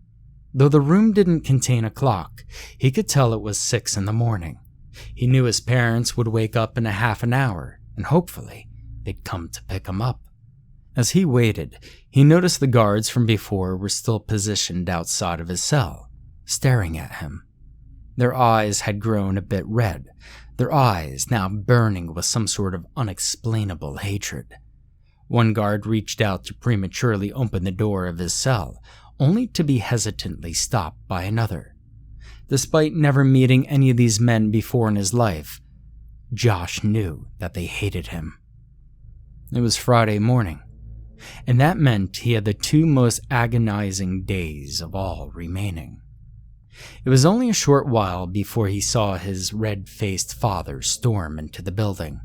Though the room didn't contain a clock, he could tell it was 6 a.m. He knew his parents would wake up in a half an hour, and hopefully, they'd come to pick him up. As he waited, he noticed the guards from before were still positioned outside of his cell, staring at him. Their eyes had grown a bit red, their eyes now burning with some sort of unexplainable hatred. One guard reached out to prematurely open the door of his cell, only to be hesitantly stopped by another. Despite never meeting any of these men before in his life, Josh knew that they hated him. It was Friday morning, and that meant he had the two most agonizing days of all remaining. It was only a short while before he saw his red-faced father storm into the building.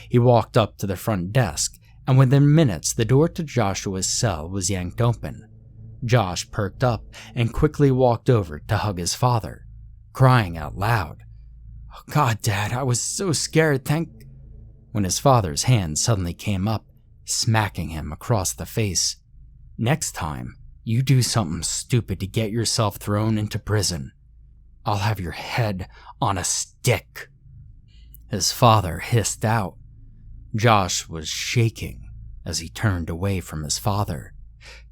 He walked up to the front desk, and within minutes the door to Joshua's cell was yanked open. Josh perked up and quickly walked over to hug his father, crying out loud, "Oh God, Dad, I was so scared, when his father's hand suddenly came up, smacking him across the face. "Next time, you do something stupid to get yourself thrown into prison, I'll have your head on a stick," his father hissed out. Josh was shaking as he turned away from his father,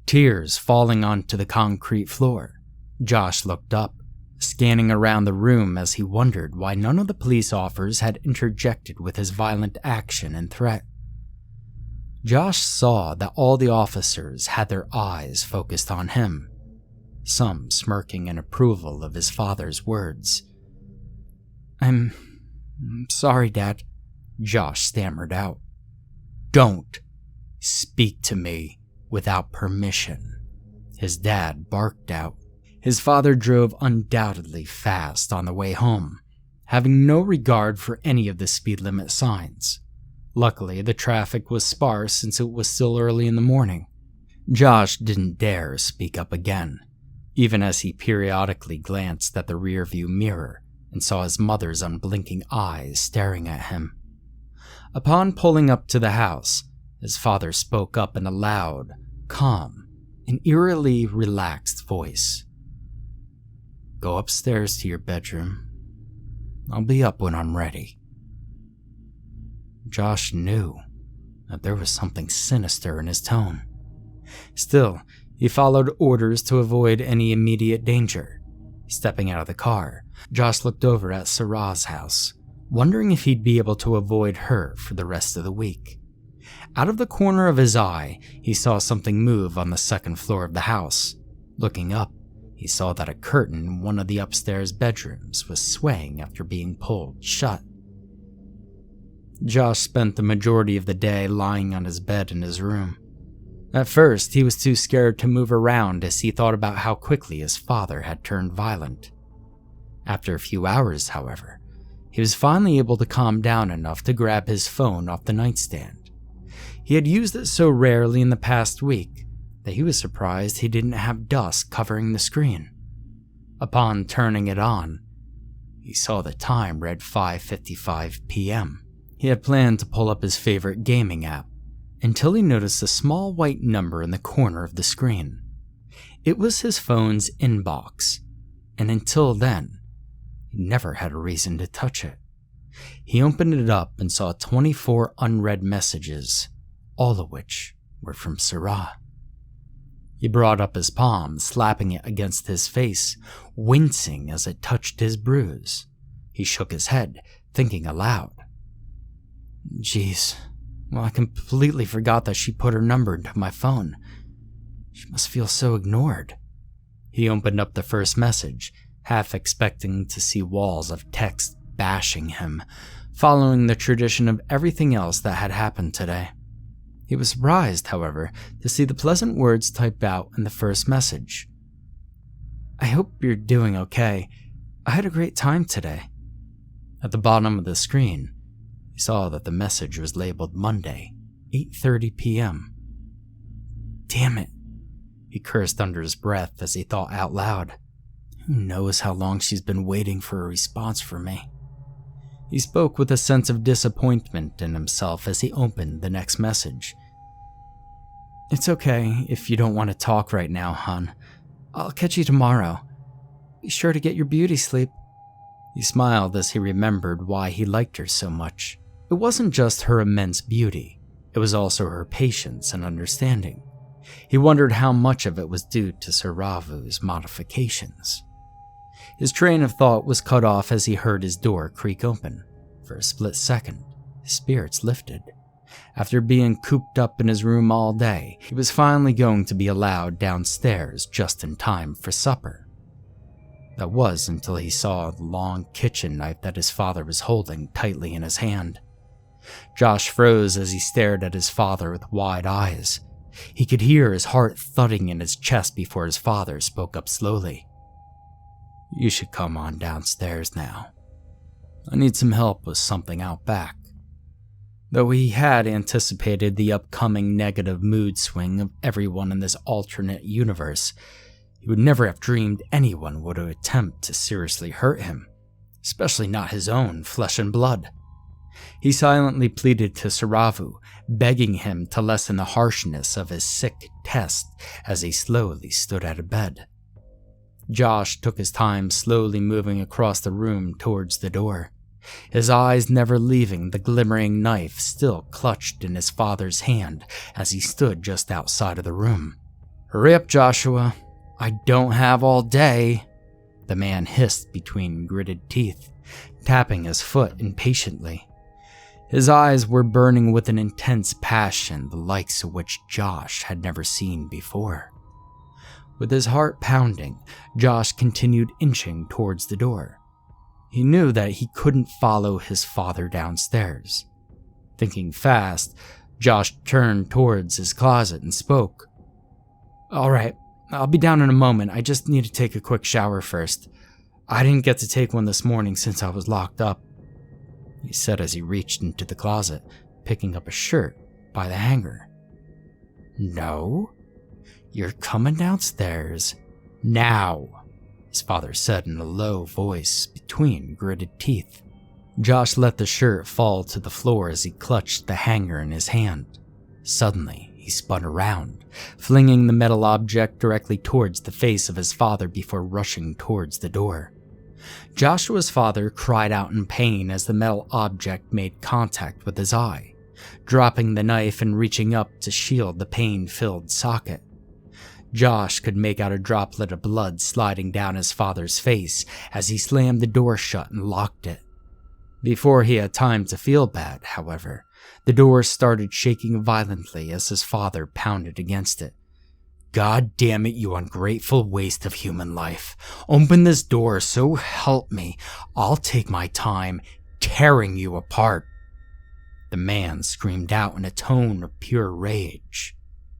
tears falling onto the concrete floor. Josh looked up, scanning around the room as he wondered why none of the police officers had interjected with his violent action and threat. Josh saw that all the officers had their eyes focused on him, some smirking in approval of his father's words. I'm sorry, Dad," Josh stammered out. "Don't speak to me without permission," his dad barked out. His father drove undoubtedly fast on the way home, having no regard for any of the speed limit signs. Luckily, the traffic was sparse since it was still early in the morning. Josh didn't dare speak up again, even as he periodically glanced at the rearview mirror and saw his mother's unblinking eyes staring at him. Upon pulling up to the house, his father spoke up in a loud, calm, and eerily relaxed voice. "Go upstairs to your bedroom. I'll be up when I'm ready." Josh knew that there was something sinister in his tone. Still, he followed orders to avoid any immediate danger. Stepping out of the car, Josh looked over at Sarah's house, wondering if he'd be able to avoid her for the rest of the week. Out of the corner of his eye, he saw something move on the second floor of the house. Looking up, he saw that a curtain in one of the upstairs bedrooms was swaying after being pulled shut. Josh spent the majority of the day lying on his bed in his room. At first, he was too scared to move around as he thought about how quickly his father had turned violent. After a few hours, however, he was finally able to calm down enough to grab his phone off the nightstand. He had used it so rarely in the past week that he was surprised he didn't have dust covering the screen. Upon turning it on, he saw the time read 5:55 p.m. He had planned to pull up his favorite gaming app until he noticed a small white number in the corner of the screen. It was his phone's inbox, and until then, he never had a reason to touch it. He opened it up and saw 24 unread messages, all of which were from Sarah. He brought up his palm, slapping it against his face, wincing as it touched his bruise. He shook his head, thinking aloud. "Geez, well, I completely forgot that she put her number into my phone. She must feel so ignored." He opened up the first message, half expecting to see walls of text bashing him, following the tradition of everything else that had happened today. He was surprised, however, to see the pleasant words typed out in the first message. "I hope you're doing okay. I had a great time today." At the bottom of the screen, he saw that the message was labeled Monday, 8:30 p.m. "Damn it," he cursed under his breath as he thought out loud. "Who knows how long she's been waiting for a response from me?" He spoke with a sense of disappointment in himself as he opened the next message. "It's okay if you don't want to talk right now, hon. I'll catch you tomorrow. Be sure to get your beauty sleep." He smiled as he remembered why he liked her so much. It wasn't just her immense beauty, it was also her patience and understanding. He wondered how much of it was due to Ciravu's modifications. His train of thought was cut off as he heard his door creak open. For a split second, his spirits lifted. After being cooped up in his room all day, he was finally going to be allowed downstairs just in time for supper. That was until he saw the long kitchen knife that his father was holding tightly in his hand. Josh froze as he stared at his father with wide eyes. He could hear his heart thudding in his chest before his father spoke up slowly. "You should come on downstairs now. I need some help with something out back." Though he had anticipated the upcoming negative mood swing of everyone in this alternate universe, he would never have dreamed anyone would attempt to seriously hurt him, especially not his own flesh and blood. He silently pleaded to Ciravu, begging him to lessen the harshness of his sick test as he slowly stood at a bed. Josh took his time slowly moving across the room towards the door, his eyes never leaving the glimmering knife still clutched in his father's hand as he stood just outside of the room. "Hurry up, Joshua. I don't have all day," the man hissed between gritted teeth, tapping his foot impatiently. His eyes were burning with an intense passion the likes of which Josh had never seen before. With his heart pounding, Josh continued inching towards the door. He knew that he couldn't follow his father downstairs. Thinking fast, Josh turned towards his closet and spoke. "All right, I'll be down in a moment. I just need to take a quick shower first. I didn't get to take one this morning since I was locked up," he said as he reached into the closet, picking up a shirt by the hanger. "No, you're coming downstairs now," his father said in a low voice between gritted teeth. Josh let the shirt fall to the floor as he clutched the hanger in his hand. Suddenly, he spun around, flinging the metal object directly towards the face of his father before rushing towards the door. Joshua's father cried out in pain as the metal object made contact with his eye, dropping the knife and reaching up to shield the pain-filled socket. Josh could make out a droplet of blood sliding down his father's face as he slammed the door shut and locked it. Before he had time to feel bad, however, the door started shaking violently as his father pounded against it. "God damn it, you ungrateful waste of human life. Open this door, so help me. I'll take my time tearing you apart," the man screamed out in a tone of pure rage,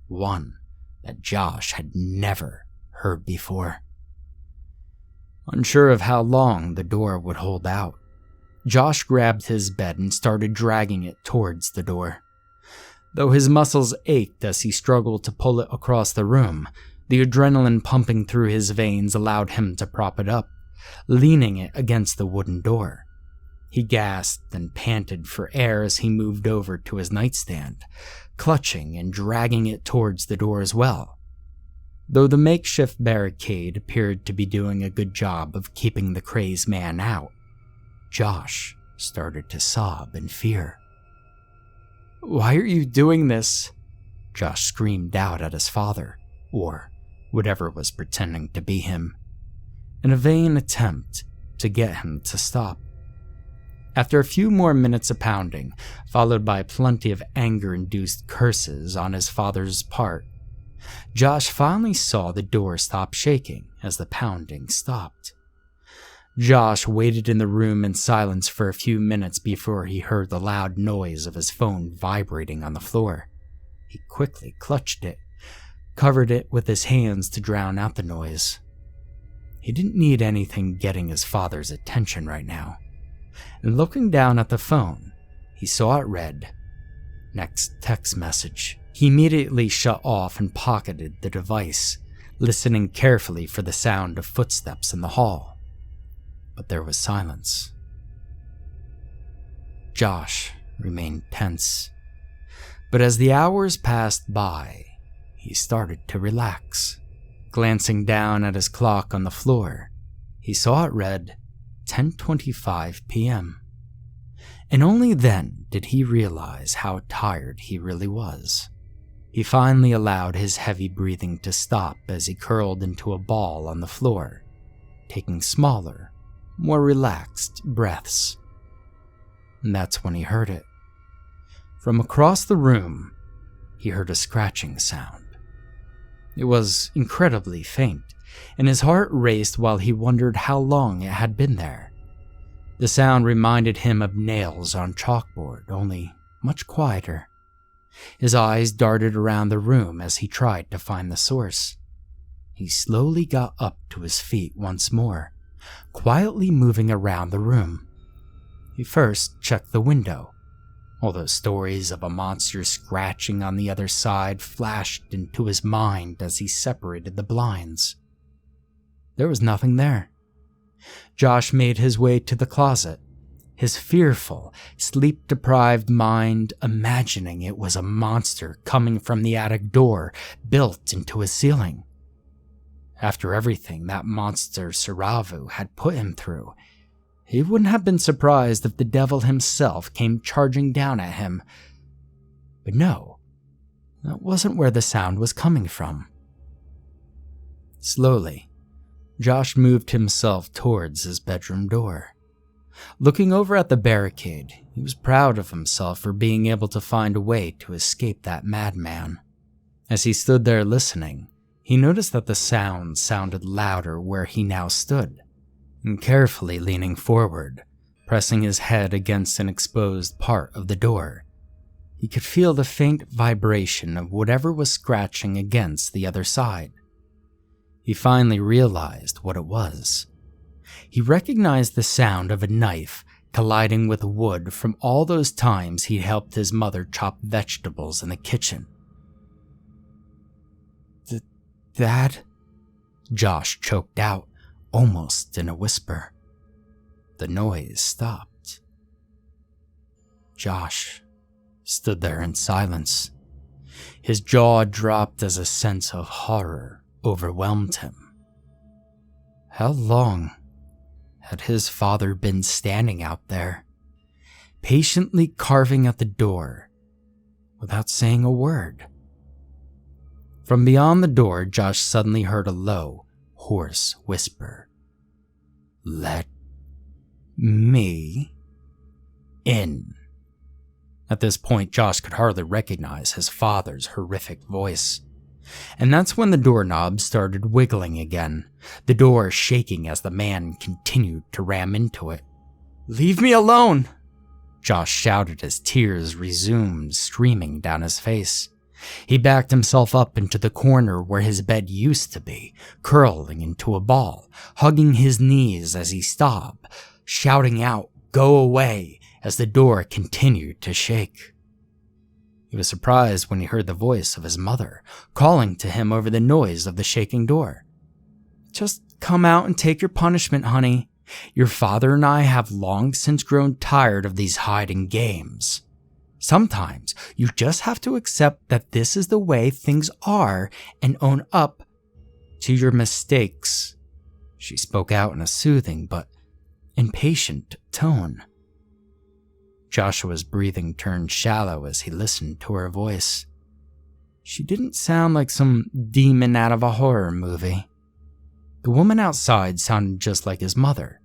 one that Josh had never heard before. Unsure of how long the door would hold out, Josh grabbed his bed and started dragging it towards the door. Though his muscles ached as he struggled to pull it across the room, the adrenaline pumping through his veins allowed him to prop it up, leaning it against the wooden door. He gasped and panted for air as he moved over to his nightstand, clutching and dragging it towards the door as well. Though the makeshift barricade appeared to be doing a good job of keeping the crazed man out, Josh started to sob in fear. "Why are you doing this?" Josh screamed out at his father, or whatever was pretending to be him, in a vain attempt to get him to stop. After a few more minutes of pounding, followed by plenty of anger-induced curses on his father's part, Josh finally saw the door stop shaking as the pounding stopped. Josh waited in the room in silence for a few minutes before he heard the loud noise of his phone vibrating on the floor. He quickly clutched it, covered it with his hands to drown out the noise. He didn't need anything getting his father's attention right now. And looking down at the phone, he saw it read, "Next text message." He immediately shut off and pocketed the device, listening carefully for the sound of footsteps in the hall. But there was silence. Josh remained tense, but as the hours passed by, he started to relax. Glancing down at his clock on the floor, he saw it read 10:25 p.m. And only then did he realize how tired he really was. He finally allowed his heavy breathing to stop as he curled into a ball on the floor, taking smaller, more relaxed breaths. And that's when he heard it. From across the room, he heard a scratching sound. It was incredibly faint, and his heart raced while he wondered how long it had been there. The sound reminded him of nails on chalkboard, only much quieter. His eyes darted around the room as he tried to find the source. He slowly got up to his feet once more, quietly moving around the room. He first checked the window. All those stories of a monster scratching on the other side flashed into his mind as he separated the blinds. There was nothing there. Josh made his way to the closet, his fearful, sleep-deprived mind imagining it was a monster coming from the attic door built into his ceiling. After everything that monster Ciravu had put him through, he wouldn't have been surprised if the devil himself came charging down at him. But no, that wasn't where the sound was coming from. Slowly, Josh moved himself towards his bedroom door. Looking over at the barricade, he was proud of himself for being able to find a way to escape that madman. As he stood there listening, he noticed that the sound sounded louder where he now stood, and carefully leaning forward, pressing his head against an exposed part of the door, he could feel the faint vibration of whatever was scratching against the other side. He finally realized what it was. He recognized the sound of a knife colliding with wood from all those times he helped his mother chop vegetables in the kitchen. Dad? Josh choked out, almost in a whisper. The noise stopped. Josh stood there in silence. His jaw dropped as a sense of horror overwhelmed him. How long had his father been standing out there, patiently carving at the door without saying a word? From beyond the door, Josh suddenly heard a low, hoarse whisper. "Let me in." At this point, Josh could hardly recognize his father's horrific voice. And that's when the doorknob started wiggling again, the door shaking as the man continued to ram into it. "Leave me alone!" Josh shouted as tears resumed streaming down his face. He backed himself up into the corner where his bed used to be, curling into a ball, hugging his knees as he stopped, shouting out, "Go away," as the door continued to shake. He was surprised when he heard the voice of his mother, calling to him over the noise of the shaking door. "Just come out and take your punishment, honey. Your father and I have long since grown tired of these hiding games. Sometimes you just have to accept that this is the way things are and own up to your mistakes." She spoke out in a soothing but impatient tone. Joshua's breathing turned shallow as he listened to her voice. She didn't sound like some demon out of a horror movie. The woman outside sounded just like his mother.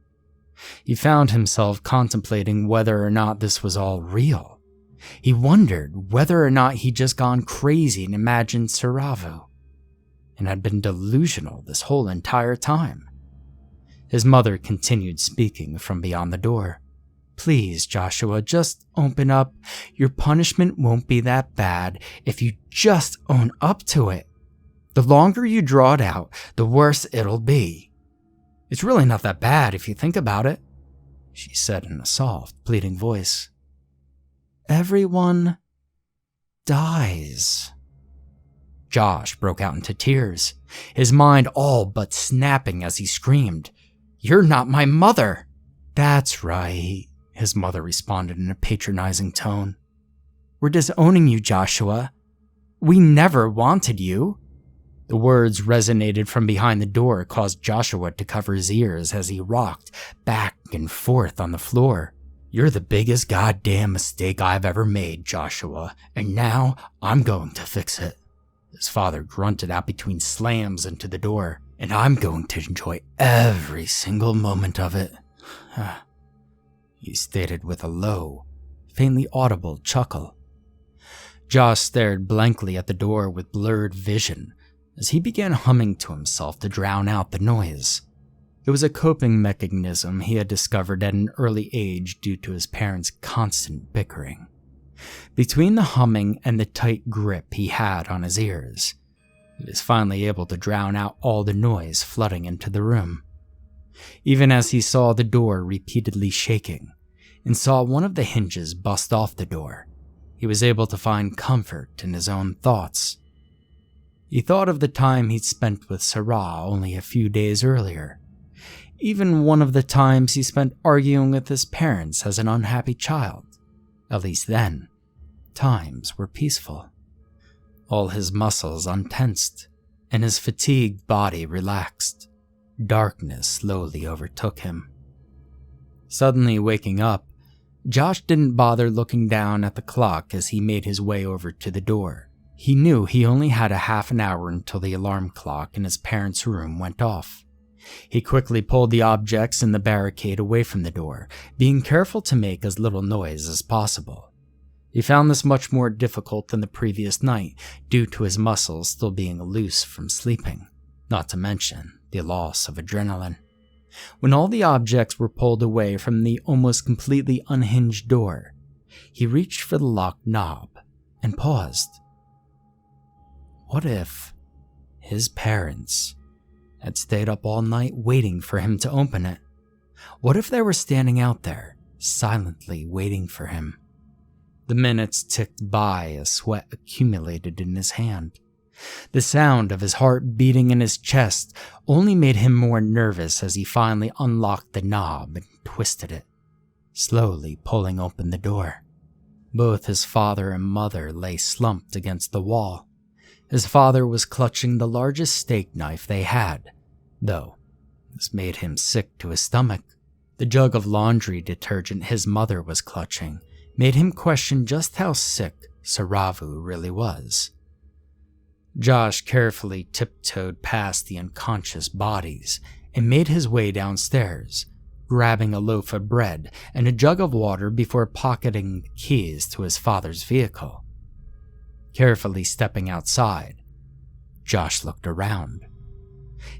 He found himself contemplating whether or not this was all real. He wondered whether or not he'd just gone crazy and imagined Ciravu, and had been delusional this whole entire time. His mother continued speaking from beyond the door. "Please, Joshua, just open up. Your punishment won't be that bad if you just own up to it. The longer you draw it out, the worse it'll be. It's really not that bad if you think about it," she said in a soft, pleading voice. "Everyone dies." Josh broke out into tears, his mind all but snapping as he screamed, "You're not my mother!" "That's right," his mother responded in a patronizing tone. "We're disowning you, Joshua. We never wanted you." The words resonated from behind the door, caused Joshua to cover his ears as he rocked back and forth on the floor. "You're the biggest goddamn mistake I've ever made, Joshua, and now I'm going to fix it," his father grunted out between slams into the door. "And I'm going to enjoy every single moment of it," he stated with a low, faintly audible chuckle. Josh stared blankly at the door with blurred vision as he began humming to himself to drown out the noise. It was a coping mechanism he had discovered at an early age due to his parents' constant bickering. Between the humming and the tight grip he had on his ears, he was finally able to drown out all the noise flooding into the room. Even as he saw the door repeatedly shaking and saw one of the hinges bust off the door, he was able to find comfort in his own thoughts. He thought of the time he'd spent with Sarah only a few days earlier. Even one of the times he spent arguing with his parents as an unhappy child. At least then, times were peaceful. All his muscles untensed, and his fatigued body relaxed. Darkness slowly overtook him. Suddenly waking up, Josh didn't bother looking down at the clock as he made his way over to the door. He knew he only had a half an hour until the alarm clock in his parents' room went off. He quickly pulled the objects in the barricade away from the door, being careful to make as little noise as possible. He found this much more difficult than the previous night due to his muscles still being loose from sleeping, not to mention the loss of adrenaline. When all the objects were pulled away from the almost completely unhinged door, he reached for the lock knob and paused. What if his parents had stayed up all night waiting for him to open it? What if they were standing out there, silently waiting for him? The minutes ticked by as sweat accumulated in his hand. The sound of his heart beating in his chest only made him more nervous as he finally unlocked the knob and twisted it, slowly pulling open the door. Both his father and mother lay slumped against the wall. His father was clutching the largest steak knife they had, though this made him sick to his stomach. The jug of laundry detergent his mother was clutching made him question just how sick Ciravu really was. Josh carefully tiptoed past the unconscious bodies and made his way downstairs, grabbing a loaf of bread and a jug of water before pocketing the keys to his father's vehicle. Carefully stepping outside, Josh looked around.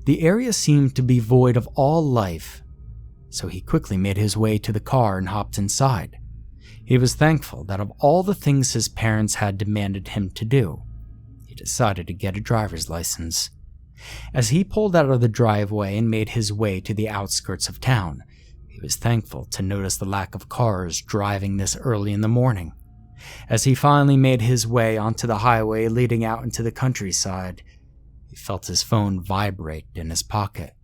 The area seemed to be void of all life, so he quickly made his way to the car and hopped inside. He was thankful that of all the things his parents had demanded him to do, he decided to get a driver's license. As he pulled out of the driveway and made his way to the outskirts of town, he was thankful to notice the lack of cars driving this early in the morning. As he finally made his way onto the highway leading out into the countryside, he felt his phone vibrate in his pocket.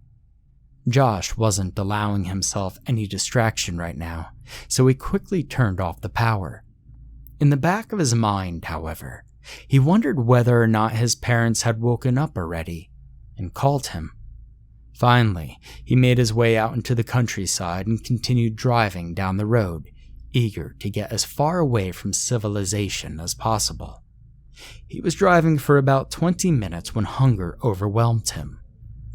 Josh wasn't allowing himself any distraction right now, so he quickly turned off the power. In the back of his mind, however, he wondered whether or not his parents had woken up already and called him. Finally, he made his way out into the countryside and continued driving down the road, eager to get as far away from civilization as possible. He was driving for about 20 minutes when hunger overwhelmed him.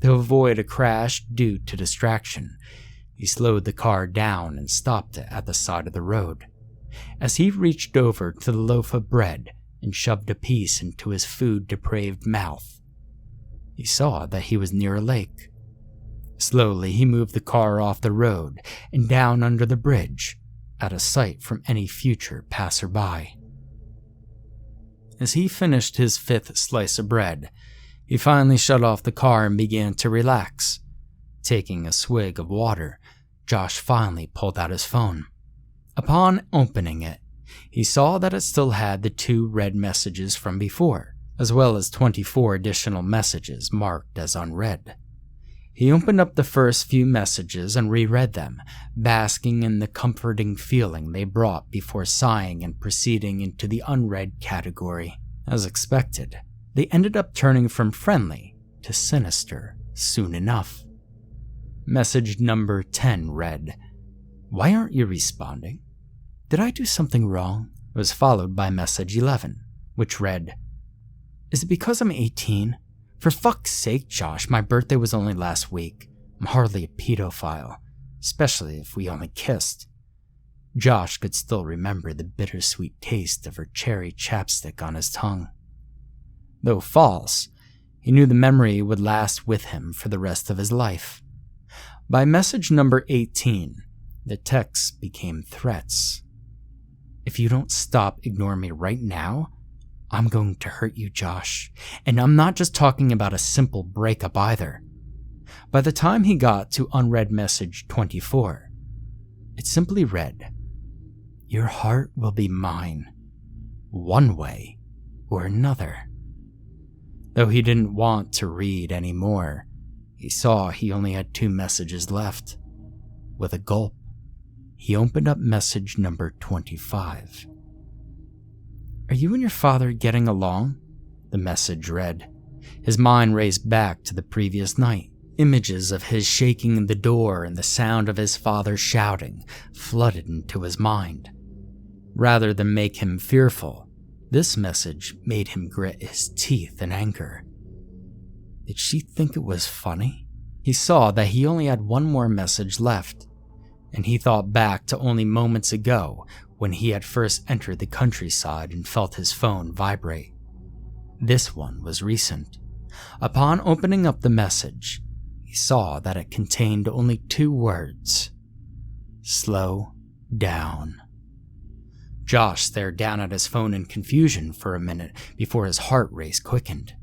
To avoid a crash due to distraction, he slowed the car down and stopped it at the side of the road. As he reached over to the loaf of bread and shoved a piece into his food-depraved mouth, he saw that he was near a lake. Slowly, he moved the car off the road and down under the bridge, out of sight from any future passerby. As he finished his 5th slice of bread, he finally shut off the car and began to relax. Taking a swig of water, Josh finally pulled out his phone. Upon opening it, he saw that it still had the 2 red messages from before, as well as 24 additional messages marked as unread. He opened up the first few messages and reread them, basking in the comforting feeling they brought before sighing and proceeding into the unread category. As expected, they ended up turning from friendly to sinister soon enough. Message number 10 read, "Why aren't you responding? Did I do something wrong?" It was followed by message 11, which read, "Is it because I'm 18? For fuck's sake, Josh, my birthday was only last week. I'm hardly a pedophile, especially if we only kissed." Josh could still remember the bittersweet taste of her cherry chapstick on his tongue. Though false, he knew the memory would last with him for the rest of his life. By message number 18, the texts became threats. "If you don't stop ignoring me right now, I'm going to hurt you, Josh. And I'm not just talking about a simple breakup either." By the time he got to unread message 24, it simply read, "Your heart will be mine, one way or another." Though he didn't want to read any more, he saw he only had 2 messages left. With a gulp, he opened up message number 25. "Are you and your father getting along?" the message read. His mind raced back to the previous night. Images of his shaking the door and the sound of his father shouting flooded into his mind. Rather than make him fearful, this message made him grit his teeth in anger. Did she think it was funny? He saw that he only had 1 more message left, and he thought back to only moments ago when he had first entered the countryside and felt his phone vibrate. This one was recent. Upon opening up the message, he saw that it contained only 2 words: "Slow down." Josh stared down at his phone in confusion for a minute before his heart rate quickened.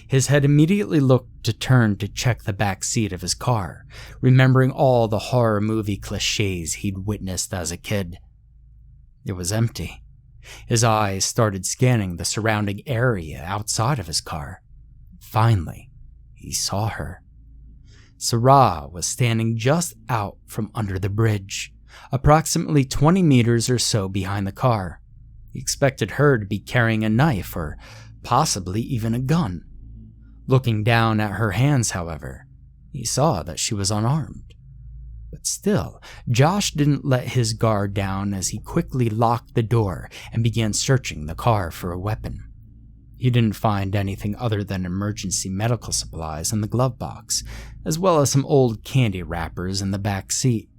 His head immediately looked to turn to check the back seat of his car, remembering all the horror movie cliches he'd witnessed as a kid. It was empty. His eyes started scanning the surrounding area outside of his car. Finally, he saw her. Ciravu was standing just out from under the bridge, approximately 20 meters or so behind the car. He expected her to be carrying a knife or possibly even a gun. Looking down at her hands, however, he saw that she was unarmed. But still, Josh didn't let his guard down as he quickly locked the door and began searching the car for a weapon. He didn't find anything other than emergency medical supplies in the glove box, as well as some old candy wrappers in the back seat.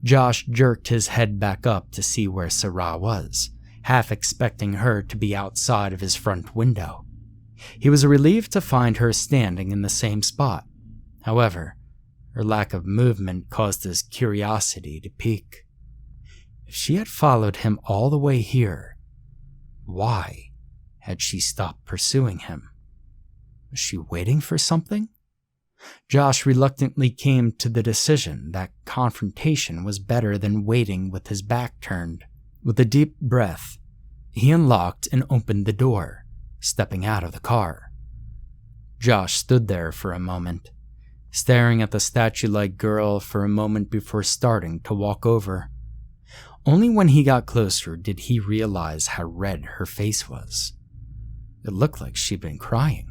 Josh jerked his head back up to see where Ciravu was, half expecting her to be outside of his front window. He was relieved to find her standing in the same spot. However, her lack of movement caused his curiosity to pique. If she had followed him all the way here, why had she stopped pursuing him? Was she waiting for something? Josh reluctantly came to the decision that confrontation was better than waiting with his back turned. With a deep breath, he unlocked and opened the door, stepping out of the car. Josh stood there for a moment, staring at the statue-like girl for a moment before starting to walk over. Only when he got closer did he realize how red her face was. It looked like she'd been crying.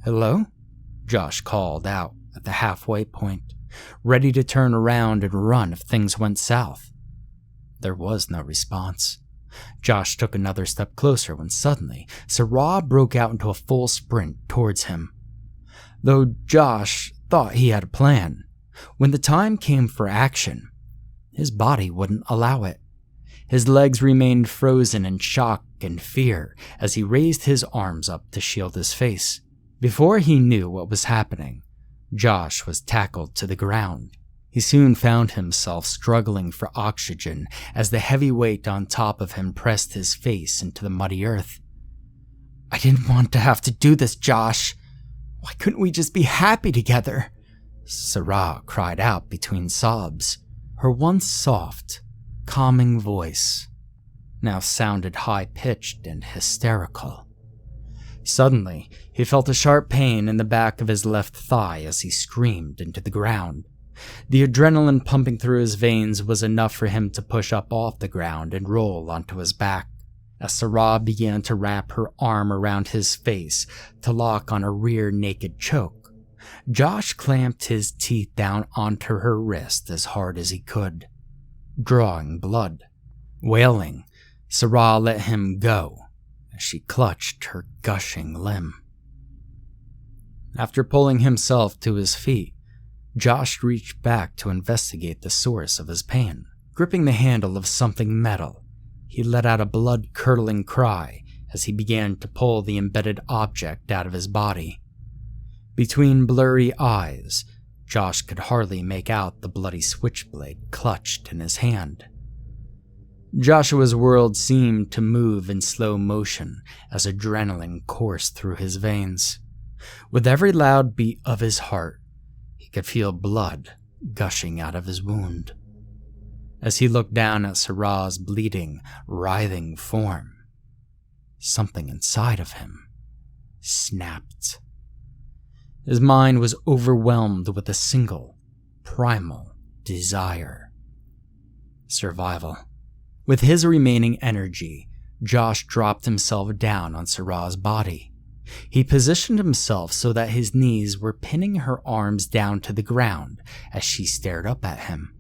"Hello?" Josh called out at the halfway point, ready to turn around and run if things went south. There was no response. Josh took another step closer when suddenly Ciravu broke out into a full sprint towards him. Though Josh thought he had a plan, when the time came for action, his body wouldn't allow it. His legs remained frozen in shock and fear as he raised his arms up to shield his face. Before he knew what was happening, Josh was tackled to the ground. He soon found himself struggling for oxygen as the heavy weight on top of him pressed his face into the muddy earth. "I didn't want to have to do this, Josh. Why couldn't we just be happy together?" Ciravu cried out between sobs. Her once soft, calming voice now sounded high-pitched and hysterical. Suddenly, he felt a sharp pain in the back of his left thigh as he screamed into the ground. The adrenaline pumping through his veins was enough for him to push up off the ground and roll onto his back. As Ciravu began to wrap her arm around his face to lock on a rear naked choke, Josh clamped his teeth down onto her wrist as hard as he could, drawing blood. Wailing, Ciravu let him go as she clutched her gushing limb. After pulling himself to his feet, Josh reached back to investigate the source of his pain, Gripping the handle of something metal, he let out a blood-curdling cry as he began to pull the embedded object out of his body. Between blurry eyes, Josh could hardly make out the bloody switchblade clutched in his hand. Joshua's world seemed to move in slow motion as adrenaline coursed through his veins. With every loud beat of his heart, he could feel blood gushing out of his wound. As he looked down at Sarah's bleeding, writhing form, something inside of him snapped. His mind was overwhelmed with a single, primal desire: survival. With his remaining energy, Josh dropped himself down on Sarah's body. He positioned himself so that his knees were pinning her arms down to the ground as she stared up at him.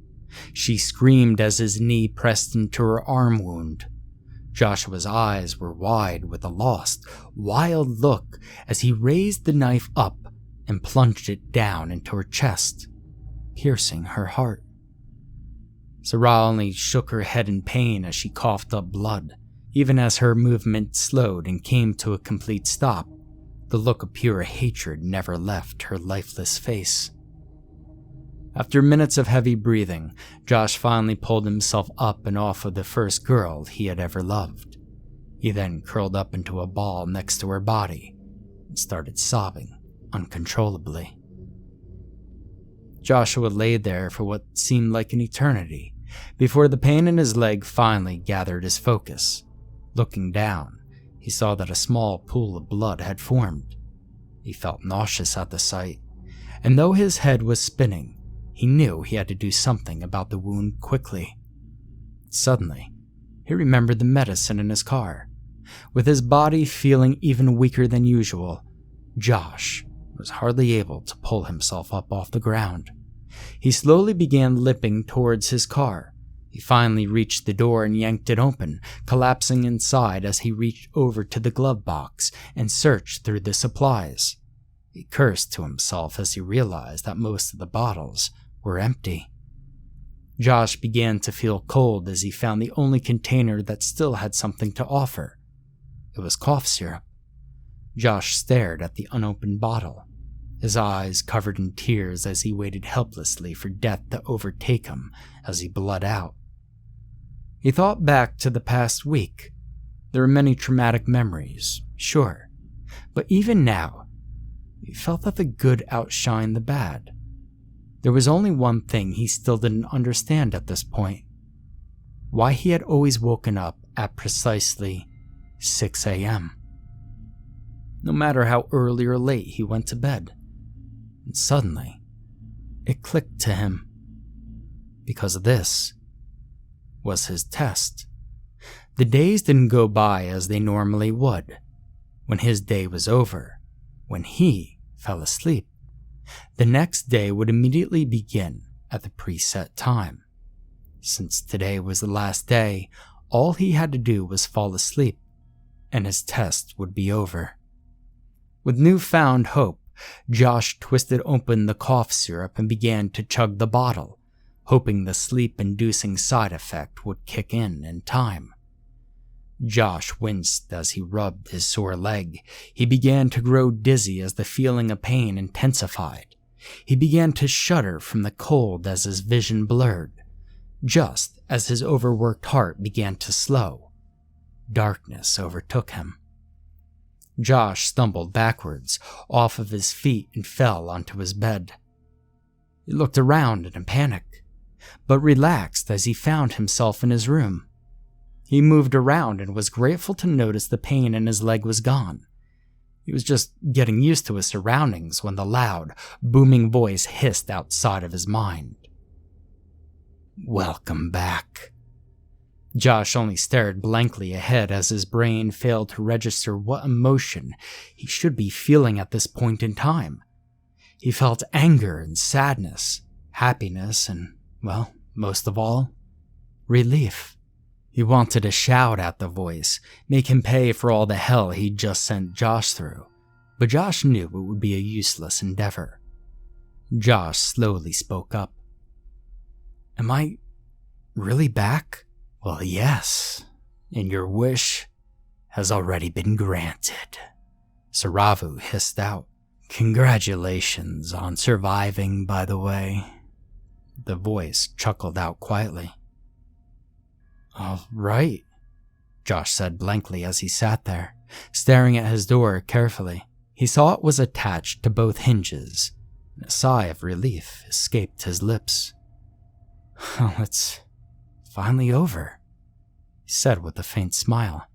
She screamed as his knee pressed into her arm wound. Joshua's eyes were wide with a lost, wild look as he raised the knife up and plunged it down into her chest, piercing her heart. Sarah only shook her head in pain as she coughed up blood. Even as her movement slowed and came to a complete stop, the look of pure hatred never left her lifeless face. After minutes of heavy breathing, Josh finally pulled himself up and off of the first girl he had ever loved. He then curled up into a ball next to her body and started sobbing uncontrollably. Joshua lay there for what seemed like an eternity before the pain in his leg finally gathered his focus. Looking down, he saw that a small pool of blood had formed. He felt nauseous at the sight, and though his head was spinning, he knew he had to do something about the wound quickly. Suddenly, he remembered the medicine in his car. With his body feeling even weaker than usual, Josh was hardly able to pull himself up off the ground. He slowly began limping towards his car. He finally reached the door and yanked it open, collapsing inside as he reached over to the glove box and searched through the supplies. He cursed to himself as he realized that most of the bottles were empty. Josh began to feel cold as he found the only container that still had something to offer. It was cough syrup. Josh stared at the unopened bottle, his eyes covered in tears as he waited helplessly for death to overtake him as he bled out. He thought back to the past week. There were many traumatic memories, sure, but even now, he felt that the good outshined the bad. There was only one thing he still didn't understand at this point: why he had always woken up at precisely 6 a.m. No matter how early or late he went to bed. And suddenly, it clicked to him. Because this was his test. The days didn't go by as they normally would. When his day was over, when he fell asleep, the next day would immediately begin at the preset time. Since today was the last day, all he had to do was fall asleep, and his test would be over. With newfound hope, Josh twisted open the cough syrup and began to chug the bottle, hoping the sleep-inducing side effect would kick in time. Josh winced as he rubbed his sore leg. He began to grow dizzy as the feeling of pain intensified. He began to shudder from the cold as his vision blurred. Just as his overworked heart began to slow, darkness overtook him. Josh stumbled backwards, off of his feet, and fell onto his bed. He looked around in a panic, but relaxed as he found himself in his room. He moved around and was grateful to notice the pain in his leg was gone. He was just getting used to his surroundings when the loud, booming voice hissed outside of his mind. "Welcome back." Josh only stared blankly ahead as his brain failed to register what emotion he should be feeling at this point in time. He felt anger and sadness, happiness, and, well, most of all, relief. He wanted to shout at the voice, make him pay for all the hell he'd just sent Josh through, but Josh knew it would be a useless endeavor. Josh slowly spoke up. Am I really back? Well, yes, and your wish has already been granted, Ciravu hissed out. Congratulations on surviving, by the way. The voice chuckled out quietly. All right, Josh said blankly as he sat there, staring at his door carefully. He saw it was attached to both hinges, and a sigh of relief escaped his lips. Well, it's finally over, he said with a faint smile.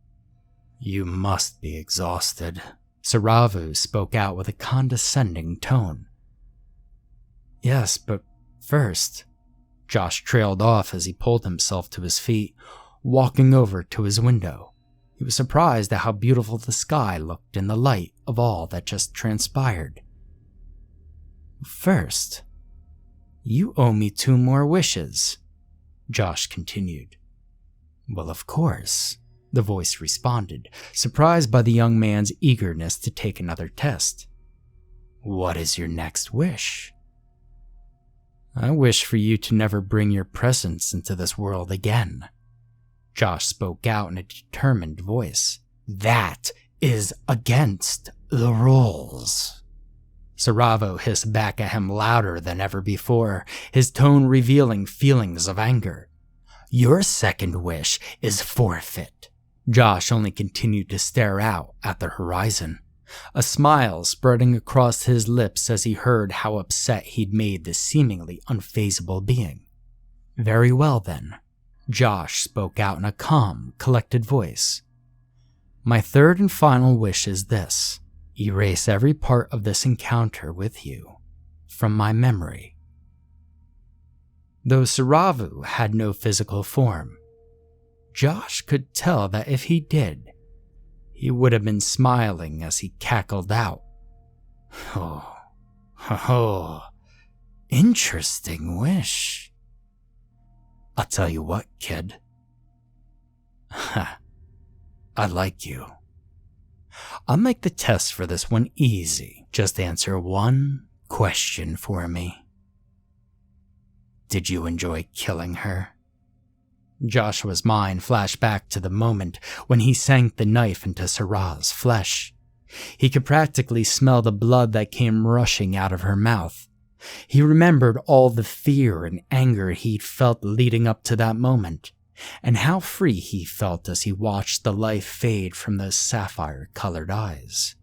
You must be exhausted, Ciravu spoke out with a condescending tone. Yes, but first, Josh trailed off as he pulled himself to his feet, walking over to his window. He was surprised at how beautiful the sky looked in the light of all that just transpired. First, you owe me 2 more wishes, Josh continued. Well, of course, the voice responded, surprised by the young man's eagerness to take another test. What is your next wish? I wish for you to never bring your presence into this world again. Josh spoke out in a determined voice. That is against the rules. Ciravu hissed back at him louder than ever before, his tone revealing feelings of anger. Your second wish is forfeit. Josh only continued to stare out at the horizon, a smile spreading across his lips as he heard how upset he'd made this seemingly unfazable being. Very well then, Josh spoke out in a calm, collected voice. My third and final wish is this. Erase every part of this encounter with you from my memory. Though Ciravu had no physical form, Josh could tell that if he did, he would have been smiling as he cackled out. Oh, interesting wish. I'll tell you what, kid. I like you. I'll make the test for this one easy. Just answer one question for me. Did you enjoy killing her? Joshua's mind flashed back to the moment when he sank the knife into Sarah's flesh. He could practically smell the blood that came rushing out of her mouth. He remembered all the fear and anger he'd felt leading up to that moment, and how free he felt as he watched the life fade from those sapphire-colored eyes.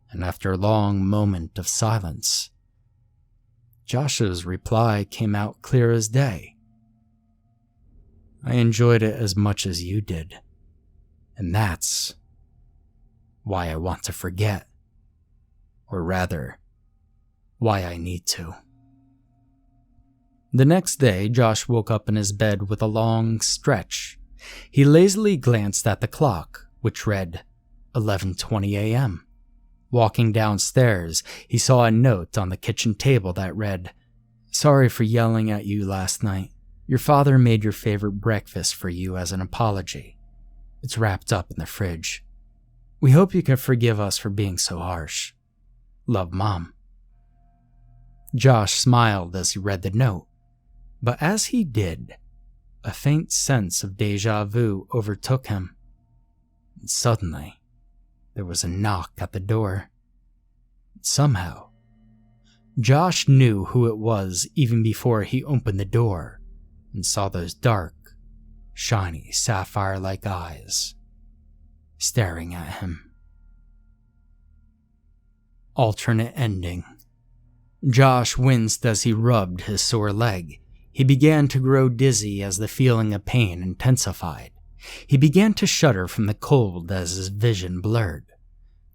And after a long moment of silence, Joshua's reply came out clear as day. I enjoyed it as much as you did, and that's why I want to forget, or rather, why I need to. The next day, Josh woke up in his bed with a long stretch. He lazily glanced at the clock, which read 11:20 a.m. Walking downstairs, he saw a note on the kitchen table that read, Sorry for yelling at you last night. Your father made your favorite breakfast for you as an apology. It's wrapped up in the fridge. We hope you can forgive us for being so harsh. Love, Mom. Josh smiled as he read the note, but as he did, a faint sense of déjà vu overtook him. And suddenly, there was a knock at the door. Somehow, Josh knew who it was even before he opened the door and saw those dark, shiny, sapphire-like eyes staring at him. Alternate ending. Josh winced as he rubbed his sore leg. He began to grow dizzy as the feeling of pain intensified. He began to shudder from the cold as his vision blurred.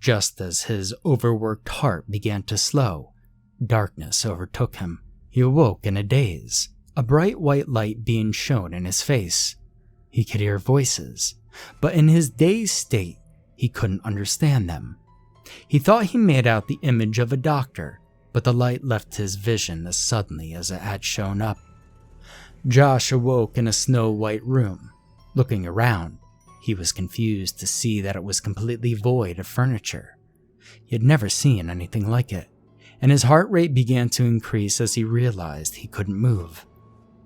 Just as his overworked heart began to slow, darkness overtook him. He awoke in a daze, a bright white light being shown in his face. He could hear voices, but in his dazed state, he couldn't understand them. He thought he made out the image of a doctor, but the light left his vision as suddenly as it had shown up. Josh awoke in a snow-white room. Looking around, he was confused to see that it was completely void of furniture. He had never seen anything like it, and his heart rate began to increase as he realized he couldn't move.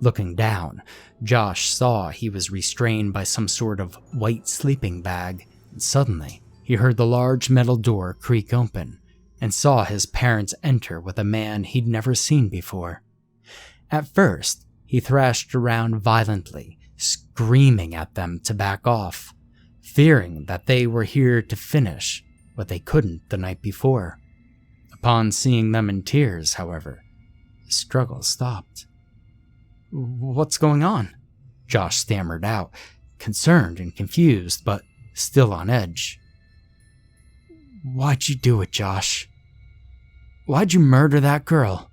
Looking down, Josh saw he was restrained by some sort of white sleeping bag, and suddenly he heard the large metal door creak open and saw his parents enter with a man he'd never seen before. At first, he thrashed around violently, screaming at them to back off, fearing that they were here to finish what they couldn't the night before. Upon seeing them in tears, however, the struggle stopped. "What's going on?" Josh stammered out, concerned and confused, but still on edge. "Why'd you do it, Josh? Why'd you murder that girl?"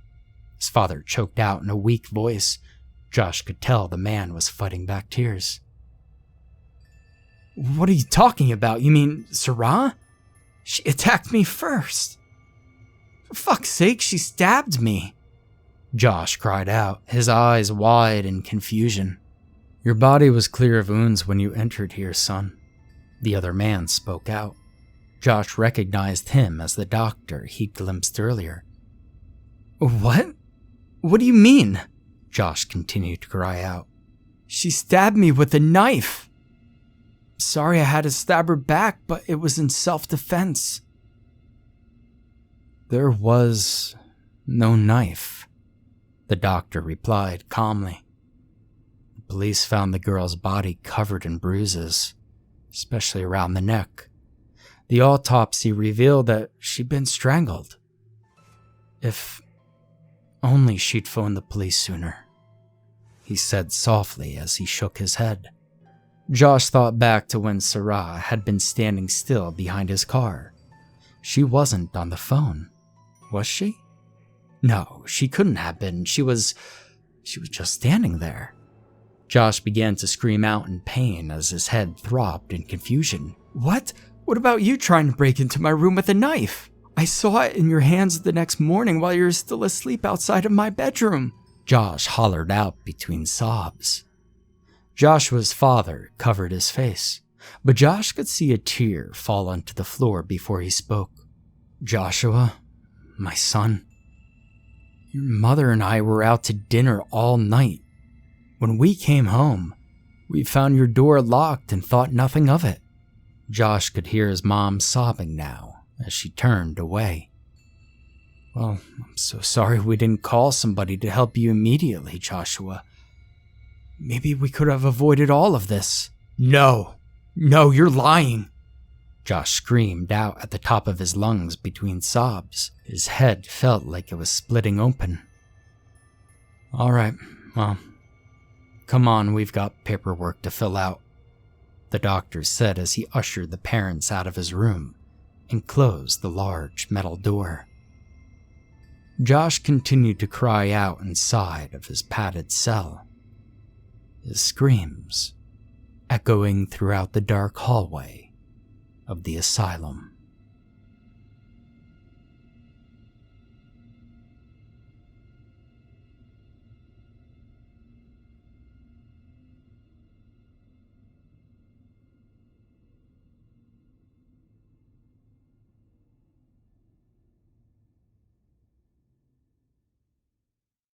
His father choked out in a weak voice. Josh could tell the man was fighting back tears. "What are you talking about? You mean Sarah? She attacked me first. For fuck's sake, she stabbed me," Josh cried out, his eyes wide in confusion. "Your body was clear of wounds when you entered here, son," the other man spoke out. Josh recognized him as the doctor he'd glimpsed earlier. "What? What do you mean?" Josh continued to cry out. "She stabbed me with a knife. Sorry I had to stab her back, but it was in self-defense." "There was no knife," the doctor replied calmly. "The police found the girl's body covered in bruises, especially around the neck. The autopsy revealed that she'd been strangled. If only she'd phoned the police sooner," he said softly as he shook his head. Josh thought back to when Sarah had been standing still behind his car. She wasn't on the phone, was she? No, she couldn't have been. She was just standing there. Josh began to scream out in pain as his head throbbed in confusion. "What? What about you trying to break into my room with a knife? I saw it in your hands the next morning while you were still asleep outside of my bedroom," Josh hollered out between sobs. Joshua's father covered his face, but Josh could see a tear fall onto the floor before he spoke. "Joshua, my son, your mother and I were out to dinner all night. When we came home, we found your door locked and thought nothing of it." Josh could hear his mom sobbing now as she turned away. "Well, I'm so sorry we didn't call somebody to help you immediately, Joshua. Maybe we could have avoided all of this." No, you're lying," Josh screamed out at the top of his lungs between sobs. His head felt like it was splitting open. "All right, well, come on, we've got paperwork to fill out," the doctor said as he ushered the parents out of his room and closed the large metal door. Josh continued to cry out inside of his padded cell, his screams echoing throughout the dark hallway of the asylum.